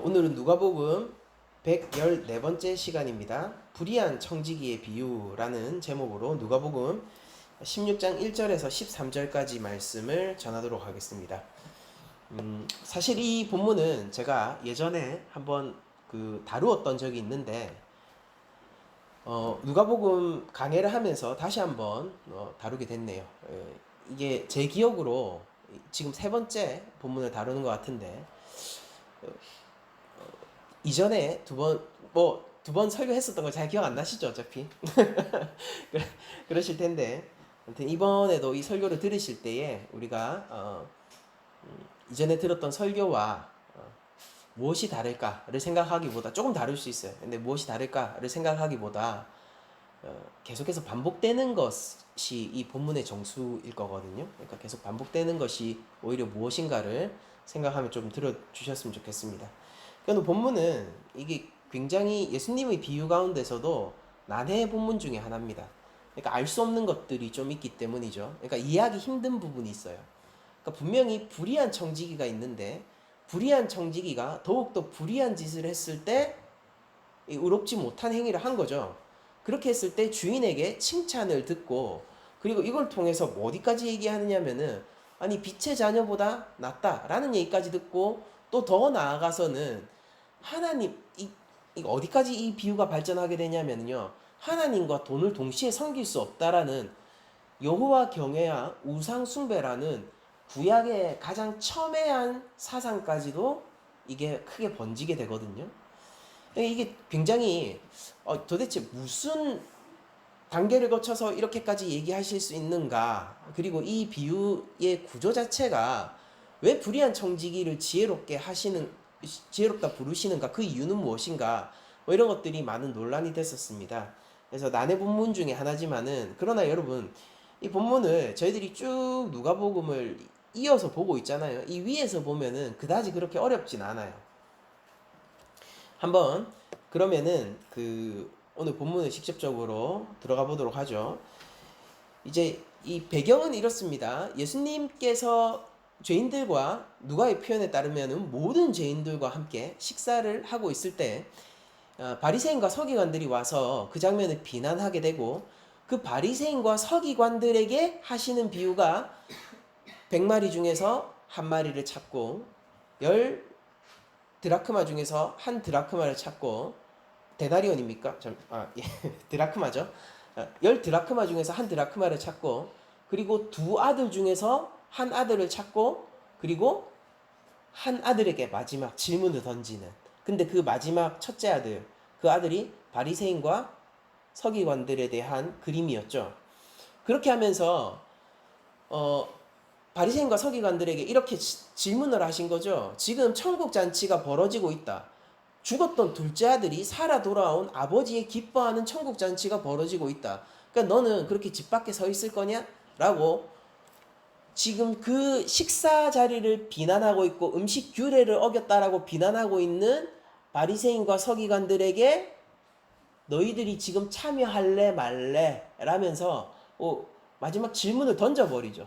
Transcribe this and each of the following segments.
오늘은 누가복음 114번째 시간입니다. 불의한 청지기의 비유라는 제목으로 누가복음 16장 1절에서 13절까지 말씀을 전하도록 하겠습니다. 사실 이 본문은 제가 예전에 한번 다루었던 적이 있는데 누가복음 강해를 하면서 다시 한번 다루게 됐네요. 이게 제 기억으로 지금 세 번째 본문을 다루는 것 같은데 이전에 두 번 설교했었던 거 잘 기억 안 나시죠, 어차피? 그러실 텐데, 아무튼 이번에도 이 설교를 들으실 때에 우리가 이전에 들었던 설교와 무엇이 다를까를 생각하기보다 조금 다를 수 있어요. 근데 무엇이 다를까를 생각하기보다 계속해서 반복되는 것이 이 본문의 정수일 거거든요. 그러니까 계속 반복되는 것이 오히려 무엇인가를 생각하면 좀 들어주셨으면 좋겠습니다. 그러니까 본문은 이게 굉장히 예수님의 비유 가운데서도 난해의 본문 중에 하나입니다. 그러니까 알 수 없는 것들이 좀 있기 때문이죠. 그러니까 이해하기 힘든 부분이 있어요. 그러니까 분명히 불의한 청지기가 있는데 불의한 청지기가 더욱더 불의한 짓을 했을 때 의롭지 못한 행위를 한 거죠. 그렇게 했을 때 주인에게 칭찬을 듣고 그리고 이걸 통해서 뭐 어디까지 얘기하느냐면은 아니 빛의 자녀보다 낫다라는 얘기까지 듣고 또 더 나아가서는 하나님 어디까지 이 비유가 발전하게 되냐면요. 하나님과 돈을 동시에 섬길 수 없다라는 여호와 경외와 우상 숭배라는 구약의 가장 첨예한 사상까지도 이게 크게 번지게 되거든요. 이게 굉장히 도대체 무슨 단계를 거쳐서 이렇게까지 얘기하실 수 있는가? 그리고 이 비유의 구조 자체가 왜 불의한 청지기를 지혜롭다 부르시는가? 그 이유는 무엇인가? 뭐 이런 것들이 많은 논란이 됐었습니다. 그래서 난해 본문 중에 하나지만은 그러나 여러분 이 본문을 저희들이 쭉 누가복음을 이어서 보고 있잖아요. 이 위에서 보면은 그다지 그렇게 어렵진 않아요. 한번 그러면은 오늘 본문을 직접적으로 들어가 보도록 하죠. 이제 이 배경은 이렇습니다. 예수님께서 죄인들과 누가의 표현에 따르면 모든 죄인들과 함께 식사를 하고 있을 때 바리새인과 서기관들이 와서 그 장면을 비난하게 되고 그 바리새인과 서기관들에게 하시는 비유가 100마리 중에서 한 마리를 찾고 10 드라크마 중에서 한 드라크마를 찾고 데나리온입니까? 예, 드라크마죠. 10 드라크마 중에서 한 드라크마를 찾고 그리고 두 아들 중에서 한 아들을 찾고 그리고 한 아들에게 마지막 질문을 던지는. 근데 그 마지막 첫째 아들, 그 아들이 바리새인과 서기관들에 대한 그림이었죠. 그렇게 하면서 바리새인과 서기관들에게 이렇게 질문을 하신 거죠. 지금 천국 잔치가 벌어지고 있다. 죽었던 둘째 아들이 살아 돌아온 아버지의 기뻐하는 천국 잔치가 벌어지고 있다. 그러니까 너는 그렇게 집 밖에 서 있을 거냐? 라고 지금 그 식사 자리를 비난하고 있고 음식 규례를 어겼다라고 비난하고 있는 바리새인과 서기관들에게 너희들이 지금 참여할래 말래? 라면서 마지막 질문을 던져버리죠.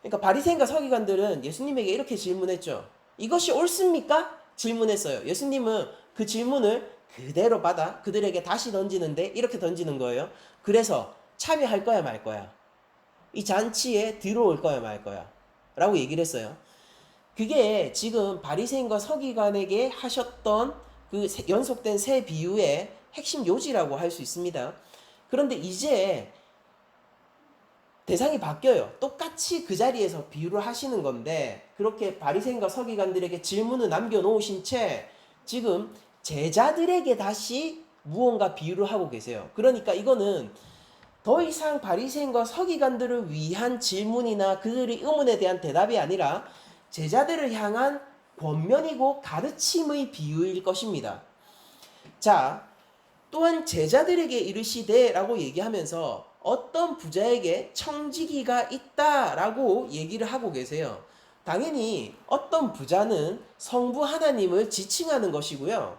그러니까 바리새인과 서기관들은 예수님에게 이렇게 질문했죠. 이것이 옳습니까? 질문했어요. 예수님은 그 질문을 그대로 받아 그들에게 다시 던지는데 이렇게 던지는 거예요. 그래서 참여할 거야 말 거야. 이 잔치에 들어올 거야 말 거야. 라고 얘기를 했어요. 그게 지금 바리새인과 서기관에게 하셨던 그 연속된 세 비유의 핵심 요지라고 할 수 있습니다. 그런데 이제 대상이 바뀌어요. 똑같이 그 자리에서 비유를 하시는 건데 그렇게 바리새인과 서기관들에게 질문을 남겨놓으신 채 지금 제자들에게 다시 무언가 비유를 하고 계세요. 그러니까 이거는 더 이상 바리새인과 서기관들을 위한 질문이나 그들의 의문에 대한 대답이 아니라 제자들을 향한 권면이고 가르침의 비유일 것입니다. 자, 또한 제자들에게 이르시되 라고 얘기하면서 어떤 부자에게 청지기가 있다라고 얘기를 하고 계세요. 당연히 어떤 부자는 성부 하나님을 지칭하는 것이고요.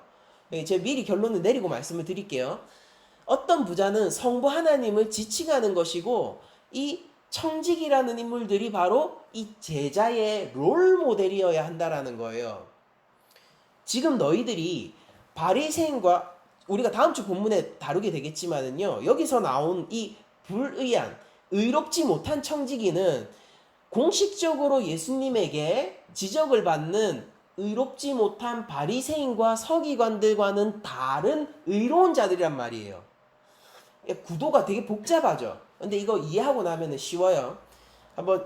제가 미리 결론을 내리고 말씀을 드릴게요. 어떤 부자는 성부 하나님을 지칭하는 것이고 이 청지기라는 인물들이 바로 이 제자의 롤 모델이어야 한다라는 거예요. 지금 너희들이 바리새인과 우리가 다음 주 본문에 다루게 되겠지만은요. 여기서 나온 이 불의한 의롭지 못한 청지기는 공식적으로 예수님에게 지적을 받는 의롭지 못한 바리새인과 서기관들과는 다른 의로운 자들이란 말이에요. 구도가 되게 복잡하죠. 근데 이거 이해하고 나면 쉬워요. 한번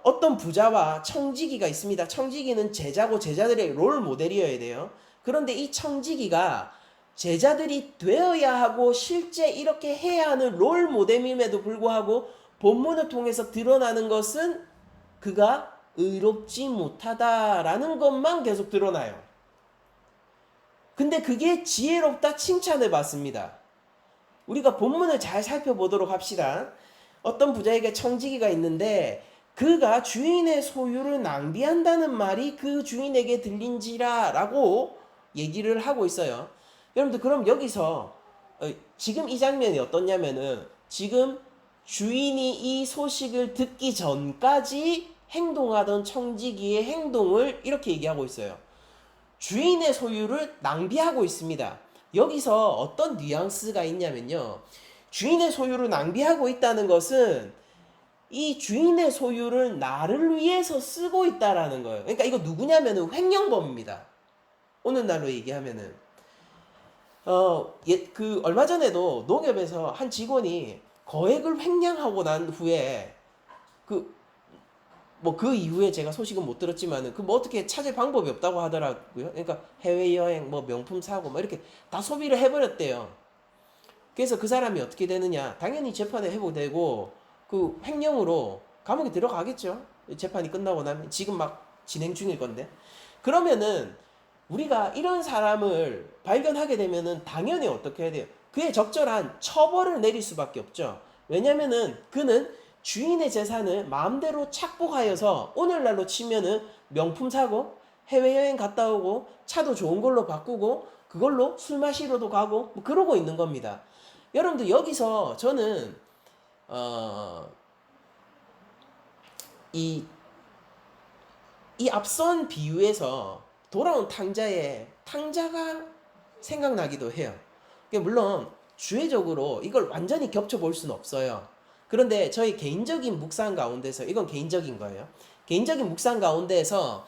어떤 부자와 청지기가 있습니다. 청지기는 제자고 제자들의 롤 모델이어야 돼요. 그런데 이 청지기가 제자들이 되어야 하고 실제 이렇게 해야 하는 롤 모델임에도 불구하고 본문을 통해서 드러나는 것은 그가 의롭지 못하다라는 것만 계속 드러나요. 근데 그게 지혜롭다 칭찬을 받습니다. 우리가 본문을 잘 살펴보도록 합시다. 어떤 부자에게 청지기가 있는데 그가 주인의 소유를 낭비한다는 말이 그 주인에게 들린지라 라고 얘기를 하고 있어요. 여러분들 그럼 여기서 지금 이 장면이 어떻냐면은 지금 주인이 이 소식을 듣기 전까지 행동하던 청지기의 행동을 이렇게 얘기하고 있어요. 주인의 소유를 낭비하고 있습니다. 여기서 어떤 뉘앙스가 있냐면요. 주인의 소유를 낭비하고 있다는 것은 이 주인의 소유를 나를 위해서 쓰고 있다라는 거예요. 그러니까 이거 누구냐면은 횡령범입니다. 오늘날로 얘기하면은 얼마 전에도 농협에서 한 직원이 거액을 횡령하고 난 후에 그 이후에 제가 소식은 못 들었지만은 그 뭐 어떻게 찾을 방법이 없다고 하더라고요. 그러니까 해외여행, 뭐 명품 사고, 뭐 이렇게 다 소비를 해버렸대요. 그래서 그 사람이 어떻게 되느냐? 당연히 재판에 회부되고 그 횡령으로 감옥에 들어가겠죠. 재판이 끝나고 나면 지금 막 진행 중일 건데. 그러면은 우리가 이런 사람을 발견하게 되면은 당연히 어떻게 해야 돼요? 그에 적절한 처벌을 내릴 수밖에 없죠. 왜냐면은 그는 주인의 재산을 마음대로 착복하여서 오늘날로 치면은 명품 사고 해외여행 갔다 오고 차도 좋은 걸로 바꾸고 그걸로 술 마시러도 가고 뭐 그러고 있는 겁니다. 여러분들 여기서 저는 이 앞선 비유에서 돌아온 탕자가 생각나기도 해요. 물론 주회적으로 이걸 완전히 겹쳐볼 수는 없어요. 그런데 저희 개인적인 묵상 가운데서 이건 개인적인 거예요. 개인적인 묵상 가운데에서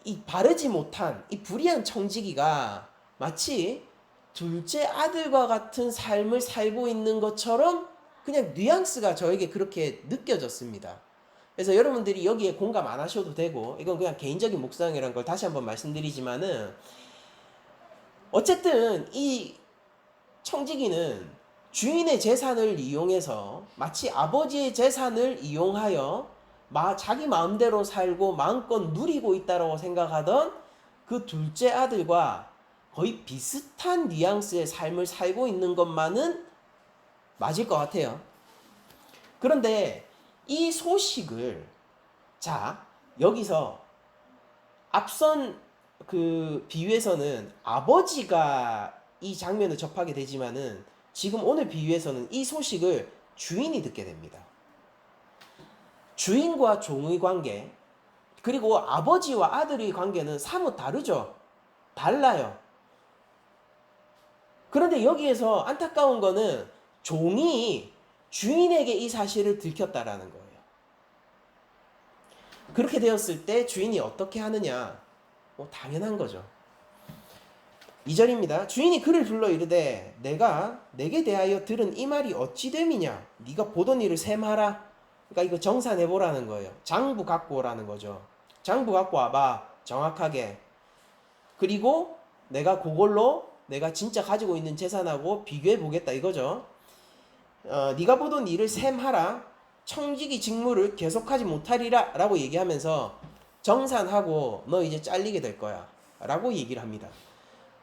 이 바르지 못한 이 불의한 청지기가 마치 둘째 아들과 같은 삶을 살고 있는 것처럼 그냥 뉘앙스가 저에게 그렇게 느껴졌습니다. 그래서 여러분들이 여기에 공감 안 하셔도 되고 이건 그냥 개인적인 묵상이라는 걸 다시 한번 말씀드리지만은 어쨌든 이 청지기는 주인의 재산을 이용해서 마치 아버지의 재산을 이용하여 자기 마음대로 살고 마음껏 누리고 있다고 생각하던 그 둘째 아들과 거의 비슷한 뉘앙스의 삶을 살고 있는 것만은 맞을 것 같아요. 그런데 이 소식을 여기서 앞선 그 비유에서는 아버지가 이 장면을 접하게 되지만은 지금 오늘 비유에서는 이 소식을 주인이 듣게 됩니다. 주인과 종의 관계 그리고 아버지와 아들의 관계는 사뭇 다르죠. 달라요. 그런데 여기에서 안타까운 거는 종이 주인에게 이 사실을 들켰다라는 거예요. 그렇게 되었을 때 주인이 어떻게 하느냐? 당연한 거죠. 2절입니다. 주인이 그를 불러 이르되 내가 내게 대하여 들은 이 말이 어찌 됨이냐? 네가 보던 일을 셈하라. 그러니까 이거 정산해 보라는 거예요. 장부 갖고 오라는 거죠. 장부 갖고 와봐. 정확하게. 그리고 내가 그걸로 내가 진짜 가지고 있는 재산하고 비교해 보겠다 이거죠. 네가 보던 일을 셈하라. 청지기 직무를 계속하지 못하리라 라고 얘기하면서 정산하고 너 이제 잘리게 될 거야 라고 얘기를 합니다.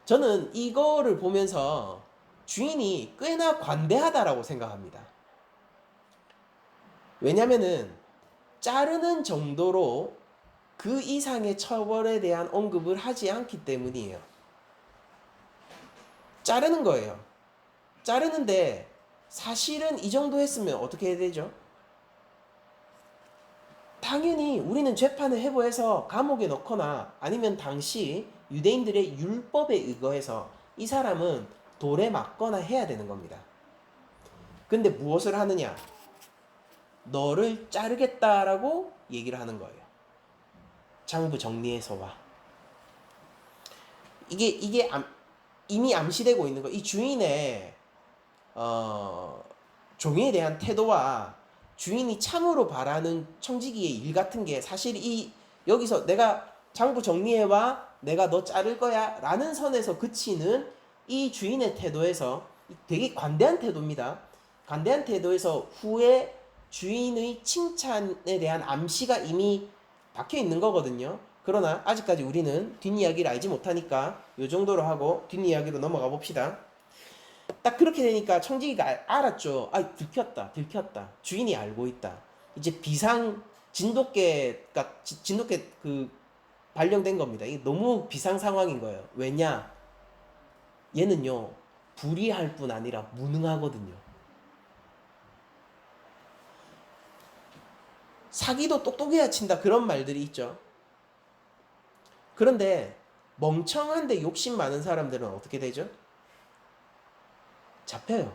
저는 이거를 보면서 주인이 꽤나 관대하다라고 생각합니다. 왜냐면은 자르는 정도로 그 이상의 처벌에 대한 언급을 하지 않기 때문이에요. 자르는 거예요. 자르는데 사실은 이 정도 했으면 어떻게 해야 되죠? 다 당연히 우리는 재판을 해부해서 감옥에 넣거나 아니면 당시 유대인들의 율법에 의거해서 이 사람은 돌에 맞거나 해야 되는 겁니다. 근데 무엇을 하느냐? 너를 자르겠다라고 얘기를 하는 거예요. 장부 정리해서 와. 이게 이미 암시되고 있는 거. 이 주인의 종에 대한 태도와 주인이 참으로 바라는 청지기의 일 같은 게 사실 이 여기서 내가 장부 정리해와 내가 너 자를 거야 라는 선에서 그치는 이 주인의 태도에서 되게 관대한 태도입니다. 관대한 태도에서 후에 주인의 칭찬에 대한 암시가 이미 박혀 있는 거거든요. 그러나 아직까지 우리는 뒷이야기를 알지 못하니까 이 정도로 하고 뒷이야기로 넘어가 봅시다. 딱 그렇게 되니까 청지기가 알았죠. 아, 들켰다. 주인이 알고 있다. 이제 비상 진돗개가 진돗개 그 발령된 겁니다. 이게 너무 비상 상황인 거예요. 왜냐? 얘는요 불의할 뿐 아니라 무능하거든요. 사기도 똑똑해야 친다 그런 말들이 있죠. 그런데 멍청한데 욕심 많은 사람들은 어떻게 되죠? 잡혀요.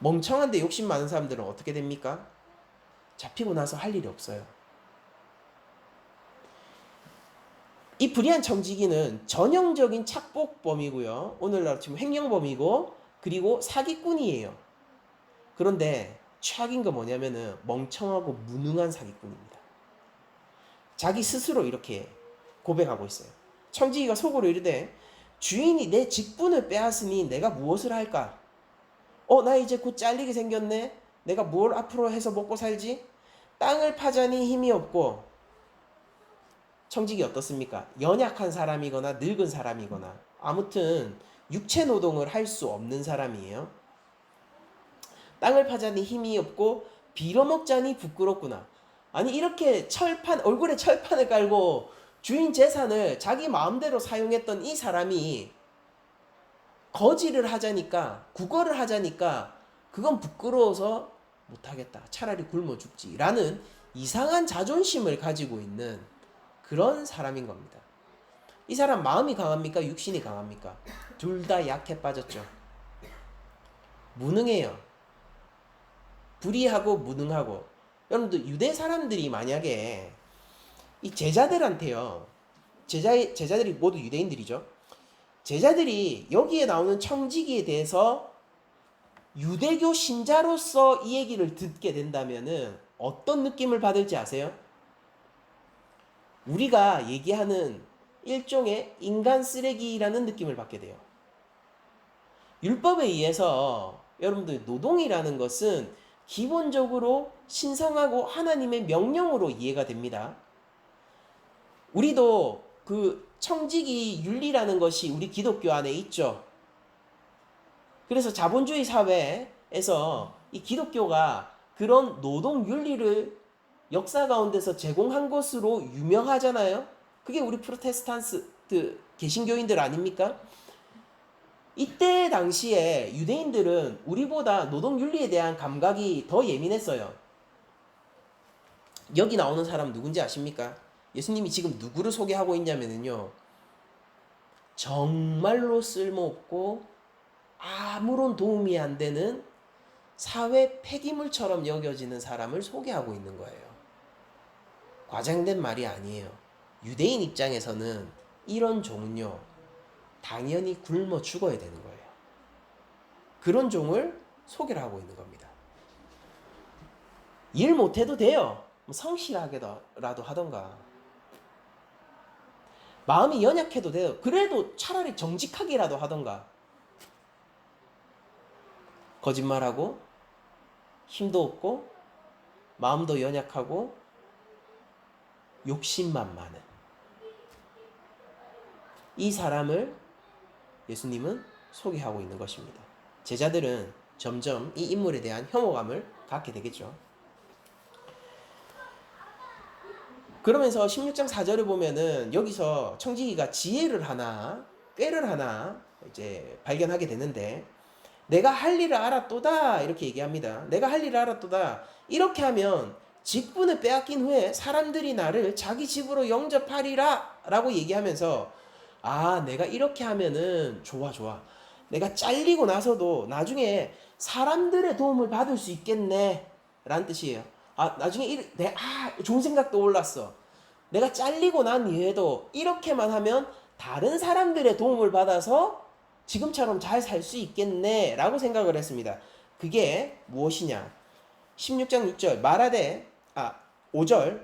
멍청한데 욕심 많은 사람들은 어떻게 됩니까? 잡히고 나서 할 일이 없어요. 이 불의한 청지기는 전형적인 착복범이고요. 오늘날 지금 횡령범이고 그리고 사기꾼이에요. 그런데 최악인 거 뭐냐면은 멍청하고 무능한 사기꾼입니다. 자기 스스로 이렇게 고백하고 있어요. 청지기가 속으로 이르되 주인이 내 직분을 빼앗으니 내가 무엇을 할까? 나 이제 곧 잘리게 생겼네. 내가 뭘 앞으로 해서 먹고 살지? 땅을 파자니 힘이 없고. 청지기 어떻습니까? 연약한 사람이거나 늙은 사람이거나 아무튼 육체 노동을 할 수 없는 사람이에요. 땅을 파자니 힘이 없고 빌어먹자니 부끄럽구나. 아니 이렇게 얼굴에 철판을 깔고 주인 재산을 자기 마음대로 사용했던 이 사람이 거지를 하자니까 구걸을 하자니까 그건 부끄러워서 못하겠다. 차라리 굶어 죽지 라는 이상한 자존심을 가지고 있는 그런 사람인 겁니다. 이 사람 마음이 강합니까? 육신이 강합니까? 둘 다 약해 빠졌죠. 무능해요. 불의하고 무능하고. 여러분들 유대 사람들이 만약에 이 제자들한테요. 제자들이 모두 유대인들이죠. 제자들이 여기에 나오는 청지기에 대해서 유대교 신자로서 이 얘기를 듣게 된다면은 어떤 느낌을 받을지 아세요? 우리가 얘기하는 일종의 인간 쓰레기라는 느낌을 받게 돼요. 율법에 의해서 여러분들 노동이라는 것은 기본적으로 신성하고 하나님의 명령으로 이해가 됩니다. 우리도 그 청지기 윤리라는 것이 우리 기독교 안에 있죠. 그래서 자본주의 사회에서 이 기독교가 그런 노동 윤리를 역사 가운데서 제공한 것으로 유명하잖아요. 그게 우리 프로테스탄트 개신교인들 아닙니까? 이때 당시에 유대인들은 우리보다 노동 윤리에 대한 감각이 더 예민했어요. 여기 나오는 사람 누군지 아십니까? 예수님이 지금 누구를 소개하고 있냐면요. 정말로 쓸모없고 아무런 도움이 안 되는 사회 폐기물처럼 여겨지는 사람을 소개하고 있는 거예요. 과장된 말이 아니에요. 유대인 입장에서는 이런 종은요, 당연히 굶어 죽어야 되는 거예요. 그런 종을 소개를 하고 있는 겁니다. 일 못해도 돼요. 성실하게라도 하던가. 마음이 연약해도 돼요. 그래도 차라리 정직하게라도 하던가. 거짓말하고 힘도 없고 마음도 연약하고 욕심만 많은 이 사람을 예수님은 소개하고 있는 것입니다. 제자들은 점점 이 인물에 대한 혐오감을 갖게 되겠죠. 그러면서 16장 4절을 보면은 여기서 청지기가 지혜를 하나 꾀를 하나 이제 발견하게 되는데 내가 할 일을 알았도다 이렇게 얘기합니다. 내가 할 일을 알았도다. 이렇게 하면 직분을 빼앗긴 후에 사람들이 나를 자기 집으로 영접하리라 라고 얘기하면서 아 내가 이렇게 하면은 좋아 내가 잘리고 나서도 나중에 사람들의 도움을 받을 수 있겠네 라는 뜻이에요. 아 나중에 좋은 생각도 올랐어. 내가 잘리고 난 이후에도 이렇게만 하면 다른 사람들의 도움을 받아서 지금처럼 잘 살 수 있겠네 라고 생각을 했습니다. 그게 무엇이냐? 16장 6절 말하되 5절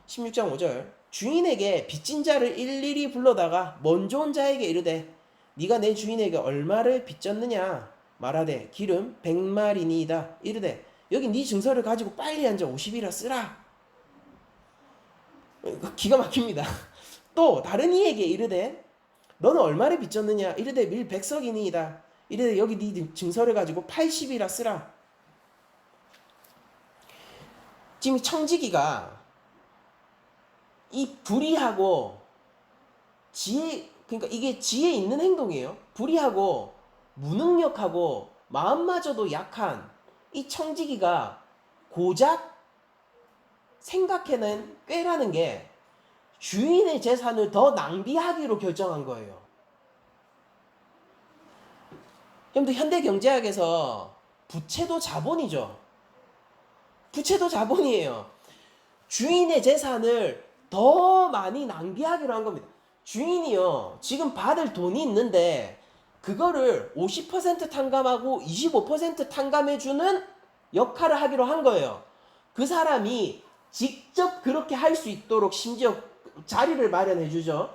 16장 5절 주인에게 빚진 자를 일일이 불러다가 먼저 온 자에게 이르되 네가 내 주인에게 얼마를 빚졌느냐 말하되 기름 100마리니이다 이르되 여기 네 증서를 가지고 빨리 앉아 50이라 쓰라. 기가 막힙니다. 또 다른 이에게 이르되 너는 얼마를 빚졌느냐 이르되 밀 100석이니이다 이르되 여기 네 증서를 가지고 80이라 쓰라. 지금 청지기가 이 불의하고 지혜, 그러니까 이게 지혜 있는 행동이에요. 불의하고 무능력하고 마음마저도 약한 이 청지기가 고작 생각해낸 꾀라는 게 주인의 재산을 더 낭비하기로 결정한 거예요. 여러분들 현대경제학에서 부채도 자본이죠. 부채도 자본이에요. 주인의 재산을 더 많이 낭비하기로 한 겁니다. 주인이요 지금 받을 돈이 있는데 그거를 50% 탕감하고 25% 탕감해주는 역할을 하기로 한 거예요. 그 사람이 직접 그렇게 할 수 있도록 심지어 자리를 마련해 주죠.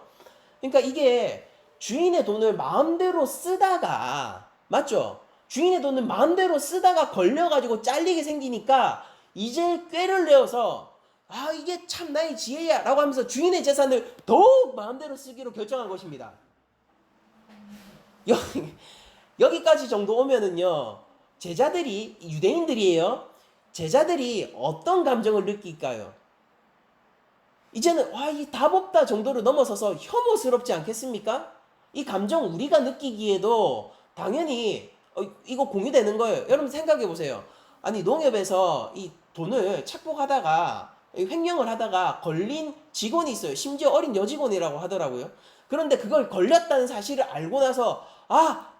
그러니까 이게 주인의 돈을 마음대로 쓰다가 맞죠? 주인의 돈을 마음대로 쓰다가 걸려가지고 잘리게 생기니까 이제 꾀를 내어서 이게 참 나의 지혜야 라고 하면서 주인의 재산을 더욱 마음대로 쓰기로 결정한 것입니다. 여기까지 정도 오면은요 제자들이 유대인들이에요. 제자들이 어떤 감정을 느낄까요? 이제는 이 답 없다 정도를 넘어서서 혐오스럽지 않겠습니까? 이 감정 우리가 느끼기에도 당연히 이거 공유되는 거예요. 여러분 생각해 보세요. 아니 농협에서 이 돈을 착복하다가 횡령을 하다가 걸린 직원이 있어요. 심지어 어린 여직원이라고 하더라고요. 그런데 그걸 걸렸다는 사실을 알고 나서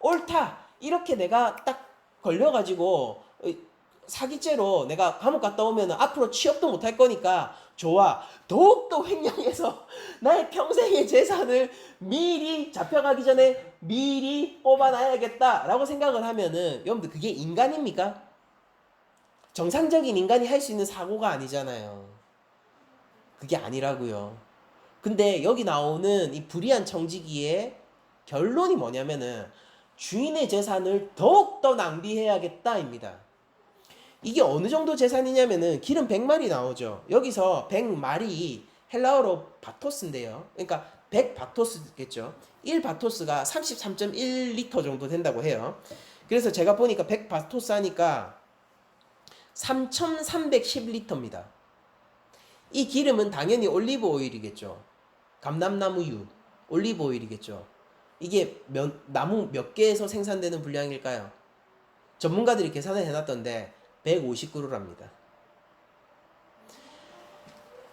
옳다 이렇게 내가 딱 걸려가지고 사기죄로 내가 감옥 갔다 오면 앞으로 취업도 못할 거니까 좋아 더욱더 횡령해서 나의 평생의 재산을 미리 잡혀가기 전에 미리 뽑아놔야겠다 라고 생각을 하면은 여러분들 그게 인간입니까? 정상적인 인간이 할 수 있는 사고가 아니잖아요. 그게 아니라고요. 근데 여기 나오는 이 불의한 청지기의 결론이 뭐냐면은 주인의 재산을 더욱더 낭비해야겠다입니다. 이게 어느 정도 재산이냐면은 기름 100마리 나오죠. 여기서 100마리 헬라어로 바토스인데요. 그러니까 100바토스겠죠. 1바토스가 33.1리터 정도 된다고 해요. 그래서 제가 보니까 100바토스 하니까 3310리터입니다. 이 기름은 당연히 올리브 오일이겠죠. 감람나무유, 올리브 오일이겠죠. 이게 나무 몇 개에서 생산되는 분량일까요? 전문가들이 계산을 해놨던데 150그루랍니다.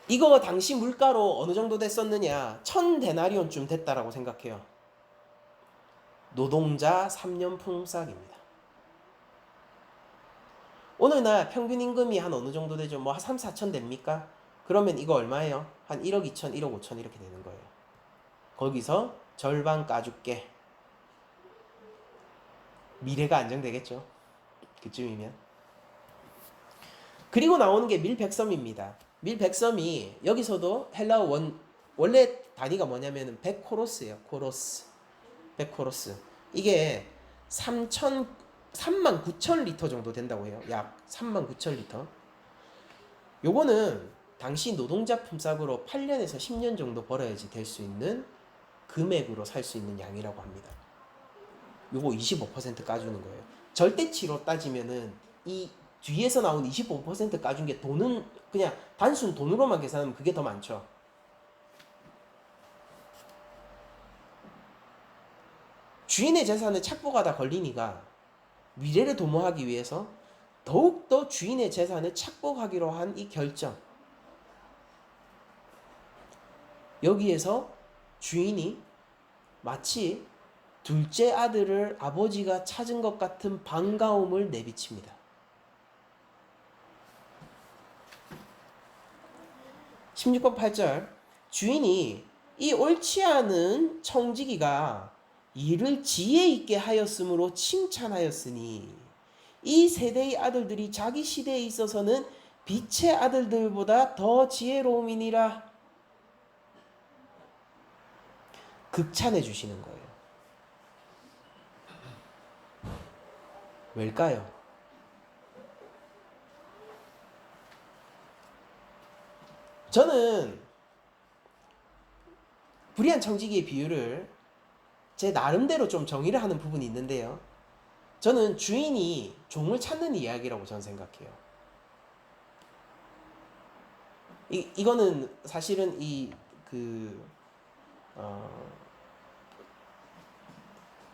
이거 당시 물가로 어느 정도 됐었느냐? 1000데나리온쯤 됐다라고 생각해요. 노동자 3년 품삯입니다. 오늘날 평균 임금이 한 어느 정도 되죠? 뭐 한 3, 4천 됩니까? 그러면 이거 얼마예요? 한 1억 2천, 1억 5천 이렇게 되는 거예요. 거기서 절반 까줄게. 미래가 안정되겠죠. 그쯤이면. 그리고 나오는 게 밀백섬입니다. 밀백섬이 여기서도 헬라어 원래 단위가 뭐냐면 100코로스예요. 코로스. 100코로스. 이게 39,000리터 정도 된다고 해요. 약 39,000리터. 요거는 당시 노동자 품삯으로 8년에서 10년 정도 벌어야지 될 수 있는 금액으로 살 수 있는 양이라고 합니다. 요거 25% 까주는 거예요. 절대치로 따지면은 이 뒤에서 나온 25% 까준 게 돈은 그냥 단순 돈으로만 계산하면 그게 더 많죠. 주인의 재산을 착복하다 걸리니까 미래를 도모하기 위해서 더욱더 주인의 재산을 착복하기로 한 이 결정. 여기에서 주인이 마치 둘째 아들을 아버지가 찾은 것 같은 반가움을 내비칩니다. 16번 8절 주인이 이 옳지 않은 청지기가 이를 지혜 있게 하였으므로 칭찬하였으니 이 세대의 아들들이 자기 시대에 있어서는 빛의 아들들보다 더 지혜로움이니라. 극찬해 주시는 거예요. 왜일까요? 저는 불의한 청지기의 비유를 제 나름대로 좀 정의를 하는 부분이 있는데요. 저는 주인이 종을 찾는 이야기라고 저는 생각해요. 이거는 사실은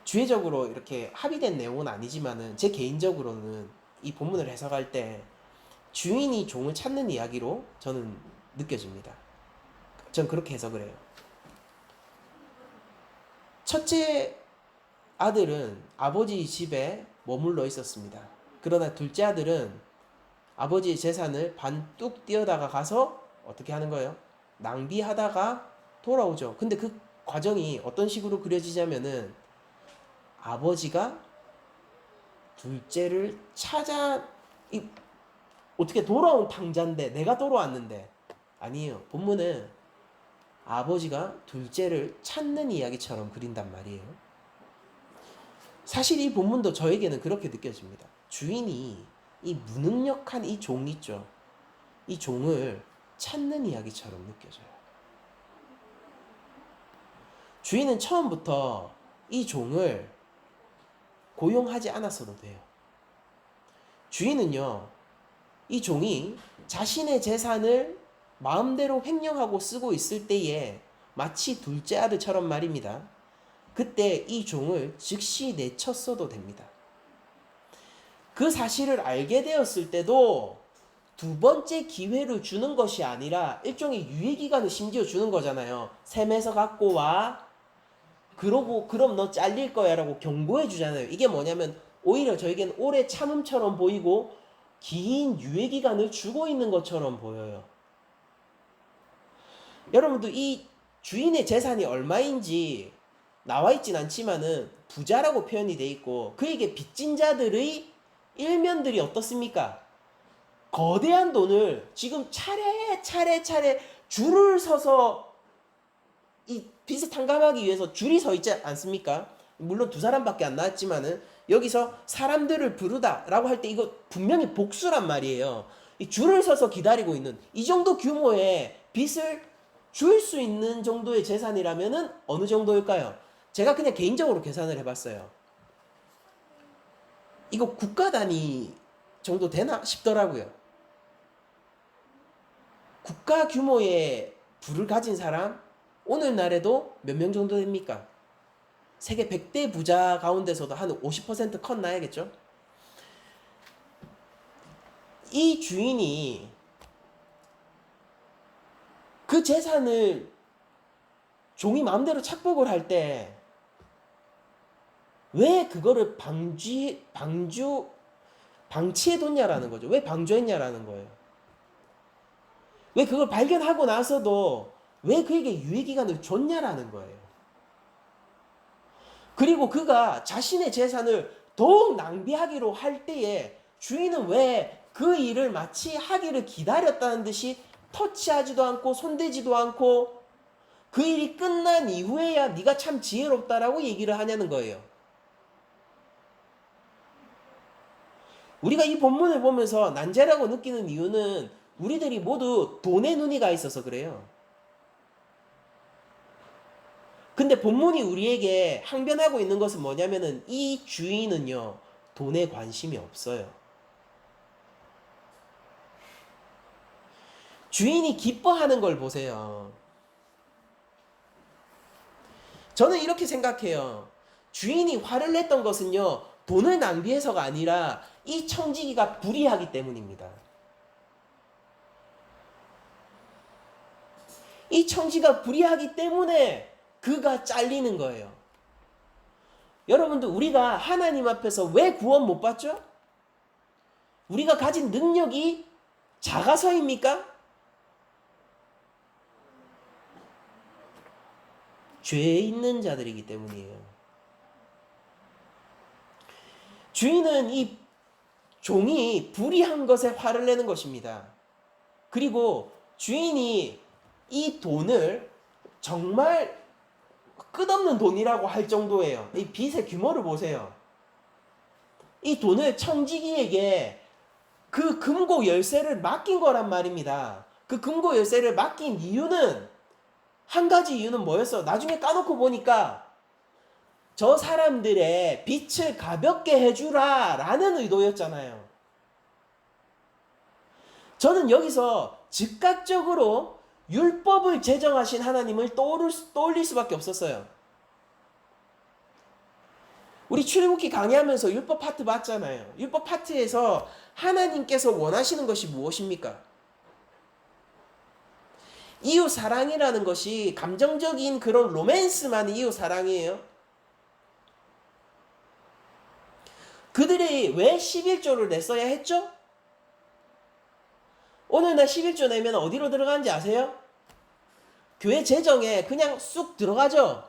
주의적으로 이렇게 합의된 내용은 아니지만은 제 개인적으로는 이 본문을 해석할 때 주인이 종을 찾는 이야기로 저는 느껴집니다. 전 그렇게 해석을 해요. 첫째 아들은 아버지 집에 머물러 있었습니다. 그러나 둘째 아들은 아버지의 재산을 반뚝 뛰어다가 가서 어떻게 하는 거예요? 낭비하다가 돌아오죠. 근데 그 과정이 어떤 식으로 그려지냐면은 아버지가 둘째를 어떻게 돌아온 탕자인데 내가 돌아왔는데 아니에요. 본문은 아버지가 둘째를 찾는 이야기처럼 그린단 말이에요. 사실 이 본문도 저에게는 그렇게 느껴집니다. 주인이 이 무능력한 이 종 있죠. 이 종을 찾는 이야기처럼 느껴져요. 주인은 처음부터 이 종을 고용하지 않았어도 돼요. 주인은요, 이 종이 자신의 재산을 마음대로 횡령하고 쓰고 있을 때에 마치 둘째 아들처럼 말입니다. 그때 이 종을 즉시 내쳤어도 됩니다. 그 사실을 알게 되었을 때도 두 번째 기회를 주는 것이 아니라 일종의 유예기간을 심지어 주는 거잖아요. 셈에서 갖고 와. 그러고 그럼 너 잘릴 거야 라고 경고해 주잖아요. 이게 뭐냐면 오히려 저에겐 오래 참음처럼 보이고 긴 유예기간을 주고 있는 것처럼 보여요. 여러분도 이 주인의 재산이 얼마인지 나와 있진 않지만은 부자라고 표현이 돼 있고 그에게 빚진 자들의 일면들이 어떻습니까? 거대한 돈을 지금 차례 줄을 서서 이 빚을 탕감하기 위해서 줄이 서 있지 않습니까? 물론 두 사람밖에 안 나왔지만은 여기서 사람들을 부르다라고 할 때 이거 분명히 복수란 말이에요. 이 줄을 서서 기다리고 있는 이 정도 규모의 빚을 줄 수 있는 정도의 재산이라면은 어느 정도일까요? 제가 그냥 개인적으로 계산을 해봤어요. 이거 국가 단위 정도 되나 싶더라고요. 국가 규모의 부를 가진 사람 오늘날에도 몇 명 정도 됩니까? 세계 100대 부자 가운데서도 한 50% 컷나야겠죠? 이 주인이 그 재산을 종이 마음대로 착복을 할 때 왜 그거를 방치해뒀냐라는 거죠. 왜 방조했냐라는 거예요. 왜 그걸 발견하고 나서도 왜 그에게 유예기간을 줬냐라는 거예요. 그리고 그가 자신의 재산을 더욱 낭비하기로 할 때에 주인은 왜 그 일을 마치 하기를 기다렸다는 듯이 터치하지도 않고 손대지도 않고 그 일이 끝난 이후에야 네가 참 지혜롭다라고 얘기를 하냐는 거예요. 우리가 이 본문을 보면서 난제라고 느끼는 이유는 우리들이 모두 돈에 눈이 가 있어서 그래요. 근데 본문이 우리에게 항변하고 있는 것은 뭐냐면은 이 주인은요, 돈에 관심이 없어요. 주인이 기뻐하는 걸 보세요. 저는 이렇게 생각해요. 주인이 화를 냈던 것은요, 돈을 낭비해서가 아니라 이 청지기가 불의하기 때문입니다. 이 청지가 불의하기 때문에 그가 잘리는 거예요. 여러분들, 우리가 하나님 앞에서 왜 구원 못 받죠? 우리가 가진 능력이 작아서입니까? 죄에 있는 자들이기 때문이에요. 주인은 이 종이 불의한 것에 화를 내는 것입니다. 그리고 주인이 이 돈을 정말 끝없는 돈이라고 할 정도예요. 이 빚의 규모를 보세요. 이 돈을 청지기에게 그 금고 열쇠를 맡긴 거란 말입니다. 그 금고 열쇠를 맡긴 이유는, 한 가지 이유는 뭐였어? 나중에 까놓고 보니까 저 사람들의 빚을 가볍게 해주라 라는 의도였잖아요. 저는 여기서 즉각적으로 율법을 제정하신 하나님을 떠올릴 수밖에 없었어요. 우리 출애굽기 강의하면서 율법 파트 봤잖아요. 율법 파트에서 하나님께서 원하시는 것이 무엇입니까? 이웃 사랑이라는 것이 감정적인 그런 로맨스만이 이웃 사랑이에요. 그들이 왜 11조를 냈어야 했죠? 오늘날 11조 내면 어디로 들어가는지 아세요? 교회 재정에 그냥 쑥 들어가죠.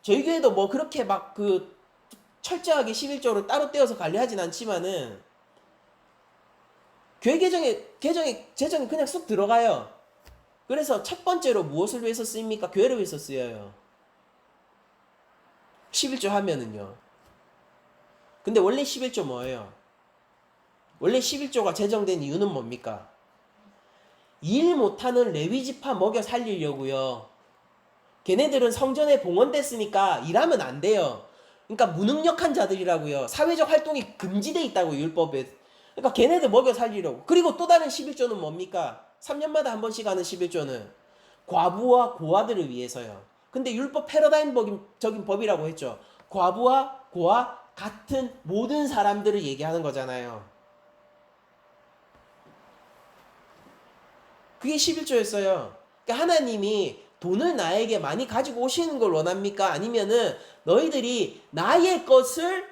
저희 교회도 뭐 그렇게 막 철저하게 11조를 따로 떼어서 관리하진 않지만은 교회 재정이 그냥 쑥 들어가요. 그래서 첫 번째로 무엇을 위해서 쓰입니까? 교회를 위해서 쓰여요. 11조 하면은요. 근데 원래 11조 뭐예요? 원래 11조가 제정된 이유는 뭡니까? 일 못하는 레위 지파 먹여 살리려고요. 걔네들은 성전에 봉헌됐으니까 일하면 안 돼요. 그러니까 무능력한 자들이라고요. 사회적 활동이 금지돼 있다고, 율법에. 그러니까 걔네들 먹여 살리려고. 그리고 또 다른 11조는 뭡니까? 3년마다 한 번씩 하는 11조는 과부와 고아들을 위해서요. 근데 율법 패러다임적인 법이라고 했죠. 과부와 고아 같은 모든 사람들을 얘기하는 거잖아요. 그게 11조였어요. 그러니까 하나님이 돈을 나에게 많이 가지고 오시는 걸 원합니까? 아니면은 너희들이 나의 것을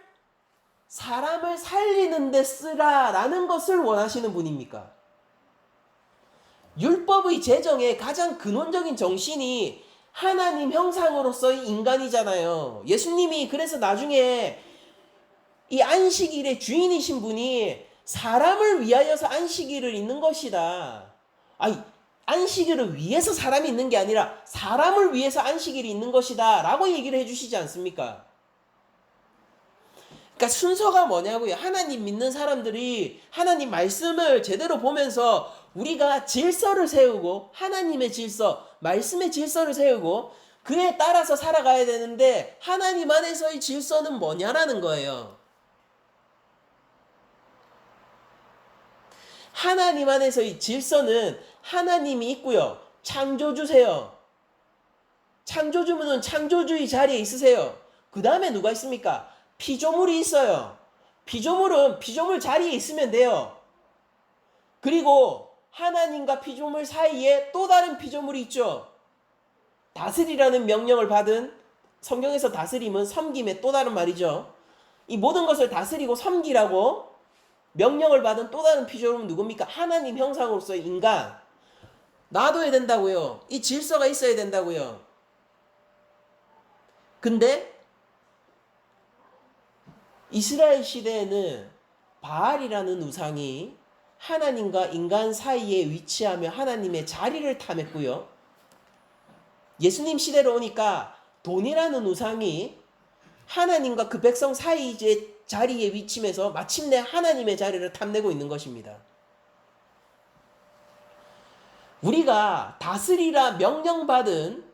사람을 살리는 데 쓰라라는 것을 원하시는 분입니까? 율법의 제정의 가장 근원적인 정신이 하나님 형상으로서의 인간이잖아요. 예수님이 그래서 나중에 이 안식일의 주인이신 분이 사람을 위하여서 안식일을 있는 것이다. 아니, 안식일을 위해서 사람이 있는 게 아니라 사람을 위해서 안식일이 있는 것이다 라고 얘기를 해주시지 않습니까? 그러니까 순서가 뭐냐고요. 하나님 믿는 사람들이 하나님 말씀을 제대로 보면서 우리가 질서를 세우고, 하나님의 질서, 말씀의 질서를 세우고 그에 따라서 살아가야 되는데, 하나님 안에서의 질서는 뭐냐라는 거예요. 하나님 안에서의 질서는 하나님이 있고요. 창조주세요. 창조주면은 창조주의 자리에 있으세요. 그 다음에 누가 있습니까? 피조물이 있어요. 피조물은 피조물 자리에 있으면 돼요. 그리고 하나님과 피조물 사이에 또 다른 피조물이 있죠. 다스리라는 명령을 받은, 성경에서 다스림은 섬김의 또 다른 말이죠. 이 모든 것을 다스리고 섬기라고 명령을 받은 또 다른 피조물은 누굽니까? 하나님 형상으로서의 인간. 놔둬야 된다고요. 이 질서가 있어야 된다고요. 근데 이스라엘 시대에는 바알이라는 우상이 하나님과 인간 사이에 위치하며 하나님의 자리를 탐했고요. 예수님 시대로 오니까 돈이라는 우상이 하나님과 그 백성 사이의 자리에 위치해서 마침내 하나님의 자리를 탐내고 있는 것입니다. 우리가 다스리라 명령받은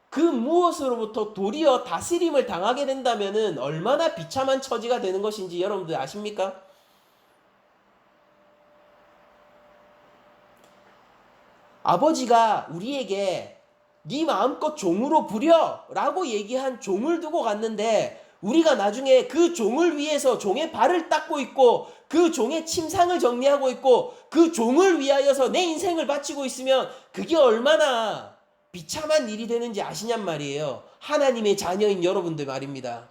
그 무엇으로부터 도리어 다스림을 당하게 된다면 얼마나 비참한 처지가 되는 것인지 여러분들 아십니까? 아버지가 우리에게 네 마음껏 종으로 부려 라고 얘기한 종을 두고 갔는데 우리가 나중에 그 종을 위해서 종의 발을 닦고 있고 그 종의 침상을 정리하고 있고 그 종을 위하여서 내 인생을 바치고 있으면 그게 얼마나 비참한 일이 되는지 아시냔 말이에요. 하나님의 자녀인 여러분들 말입니다.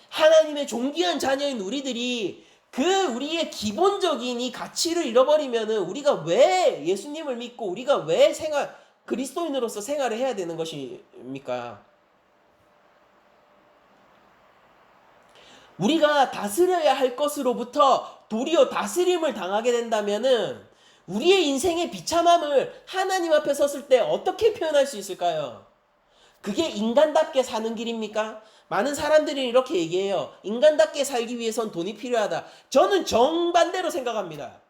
하나님의 존귀한 자녀인 우리들이 그 우리의 기본적인 이 가치를 잃어버리면은 우리가 왜 예수님을 믿고 우리가 왜 그리스도인으로서 생활을 해야 되는 것입니까? 우리가 다스려야 할 것으로부터 도리어 다스림을 당하게 된다면은 우리의 인생의 비참함을 하나님 앞에 섰을 때 어떻게 표현할 수 있을까요? 그게 인간답게 사는 길입니까? 많은 사람들이 이렇게 얘기해요. 인간답게 살기 위해선 돈이 필요하다. 저는 정반대로 생각합니다.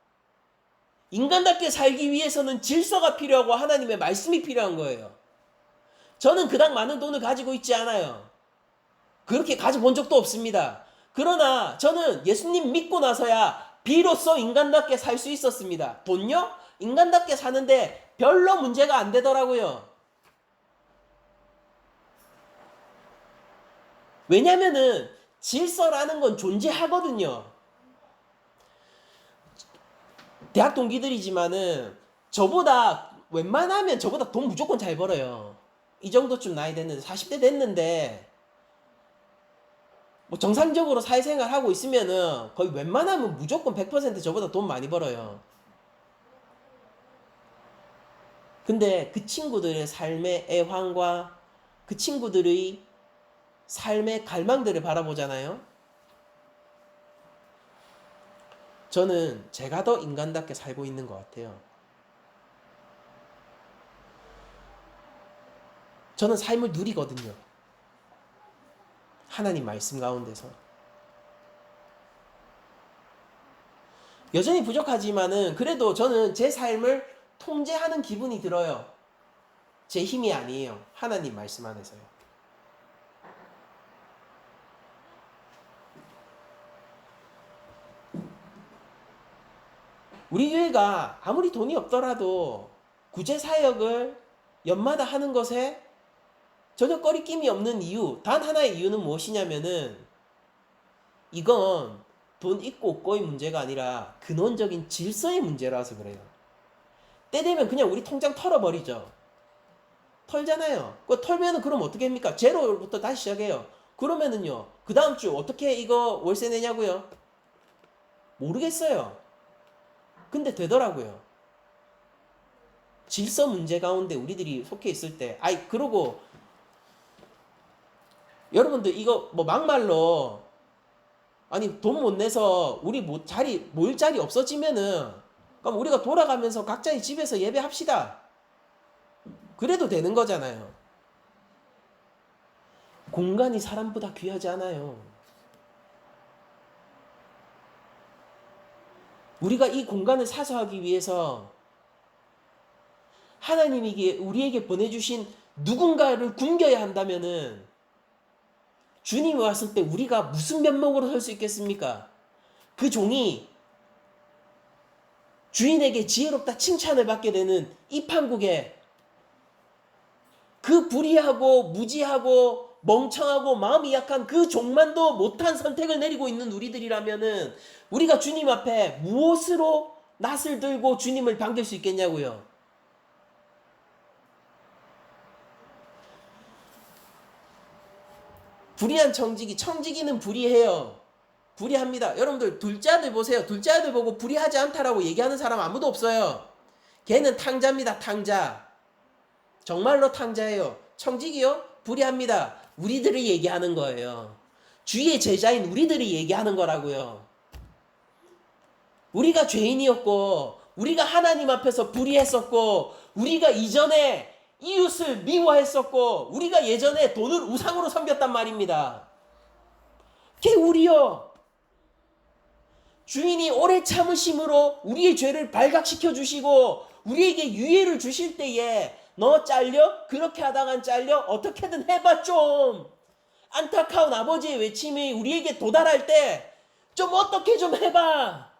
인간답게 살기 위해서는 질서가 필요하고 하나님의 말씀이 필요한 거예요. 저는 그닥 많은 돈을 가지고 있지 않아요. 그렇게 가져본 적도 없습니다. 그러나 저는 예수님 믿고 나서야 비로소 인간답게 살 수 있었습니다. 돈요? 인간답게 사는데 별로 문제가 안 되더라고요. 왜냐면은 질서라는 건 존재하거든요. 대학 동기들이지만은 웬만하면 저보다 돈 무조건 잘 벌어요. 이 정도쯤 나이 됐는데 40대 됐는데 뭐 정상적으로 사회생활 하고 있으면은 거의 웬만하면 무조건 100% 저보다 돈 많이 벌어요. 근데 그 친구들의 삶의 애환과 그 친구들의 삶의 갈망들을 바라보잖아요. 저는 제가 더 인간답게 살고 있는 것 같아요. 저는 삶을 누리거든요. 하나님 말씀 가운데서. 여전히 부족하지만은 그래도 저는 제 삶을 통제하는 기분이 들어요. 제 힘이 아니에요. 하나님 말씀 안에서요. 우리 교회가 아무리 돈이 없더라도 구제사역을 연마다 하는 것에 전혀 꺼리낌이 없는 이유, 단 하나의 이유는 무엇이냐면은 이건 돈 있고 없고의 문제가 아니라 근원적인 질서의 문제라서 그래요. 때 되면 그냥 우리 통장 털어버리죠. 털잖아요. 그 털면은 그럼 어떻게 합니까? 제로부터 다시 시작해요. 그러면은요, 그 다음 주 어떻게 이거 월세 내냐고요? 모르겠어요. 근데 되더라고요. 질서 문제 가운데 우리들이 속해 있을 때, 그러고 여러분들 이거 뭐 막말로 돈 못 내서 우리 모일 자리 없어지면은 그럼 우리가 돌아가면서 각자의 집에서 예배합시다. 그래도 되는 거잖아요. 공간이 사람보다 귀하지 않아요. 우리가 이 공간을 사수하기 위해서 하나님이 우리에게 보내주신 누군가를 굶겨야 한다면은 주님이 왔을 때 우리가 무슨 면목으로 설 수 있겠습니까? 그 종이 주인에게 지혜롭다 칭찬을 받게 되는 이 판국에 그 불의하고 무지하고 멍청하고 마음이 약한 그 종만도 못한 선택을 내리고 있는 우리들이라면은 우리가 주님 앞에 무엇으로 낯을 들고 주님을 반길 수 있겠냐고요. 불의한 청지기는 불의해요. 불의합니다. 여러분들 둘째 아들 보세요. 둘째 아들 보고 불의하지 않다라고 얘기하는 사람 아무도 없어요. 걔는 탕자입니다. 탕자. 정말로 탕자예요. 청지기요? 불의합니다. 우리들이 얘기하는 거예요. 주의 제자인 우리들이 얘기하는 거라고요. 우리가 죄인이었고 우리가 하나님 앞에서 불의했었고 우리가 이전에 이웃을 미워했었고 우리가 예전에 돈을 우상으로 섬겼단 말입니다. 그게 우리요. 주인이 오래 참으심으로 우리의 죄를 발각시켜 주시고 우리에게 유예를 주실 때에 너 잘려? 그렇게 하다간 잘려? 어떻게든 해봐 좀. 안타까운 아버지의 외침이 우리에게 도달할 때 좀 어떻게 좀 해봐.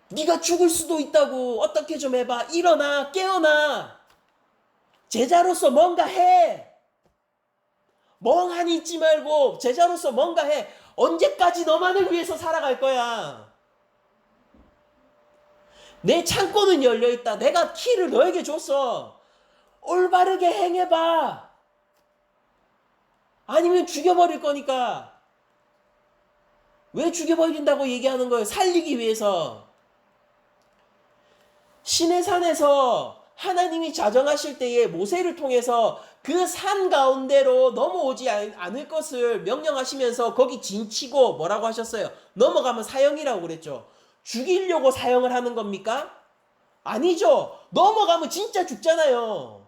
네가 죽을 수도 있다고. 어떻게 좀 해봐. 일어나 깨어나. 제자로서 뭔가 해. 멍하니 있지 말고 제자로서 뭔가 해. 언제까지 너만을 위해서 살아갈 거야? 내 창고는 열려있다. 내가 키를 너에게 줬어. 올바르게 행해봐. 아니면 죽여버릴 거니까. 왜 죽여버린다고 얘기하는 거예요? 살리기 위해서. 신의 산에서 하나님이 자정하실 때에 모세를 통해서 그 산 가운데로 넘어오지 않을 것을 명령하시면서 거기 진치고 뭐라고 하셨어요? 넘어가면 사형이라고 그랬죠. 죽이려고 사형을 하는 겁니까? 아니죠. 넘어가면 진짜 죽잖아요.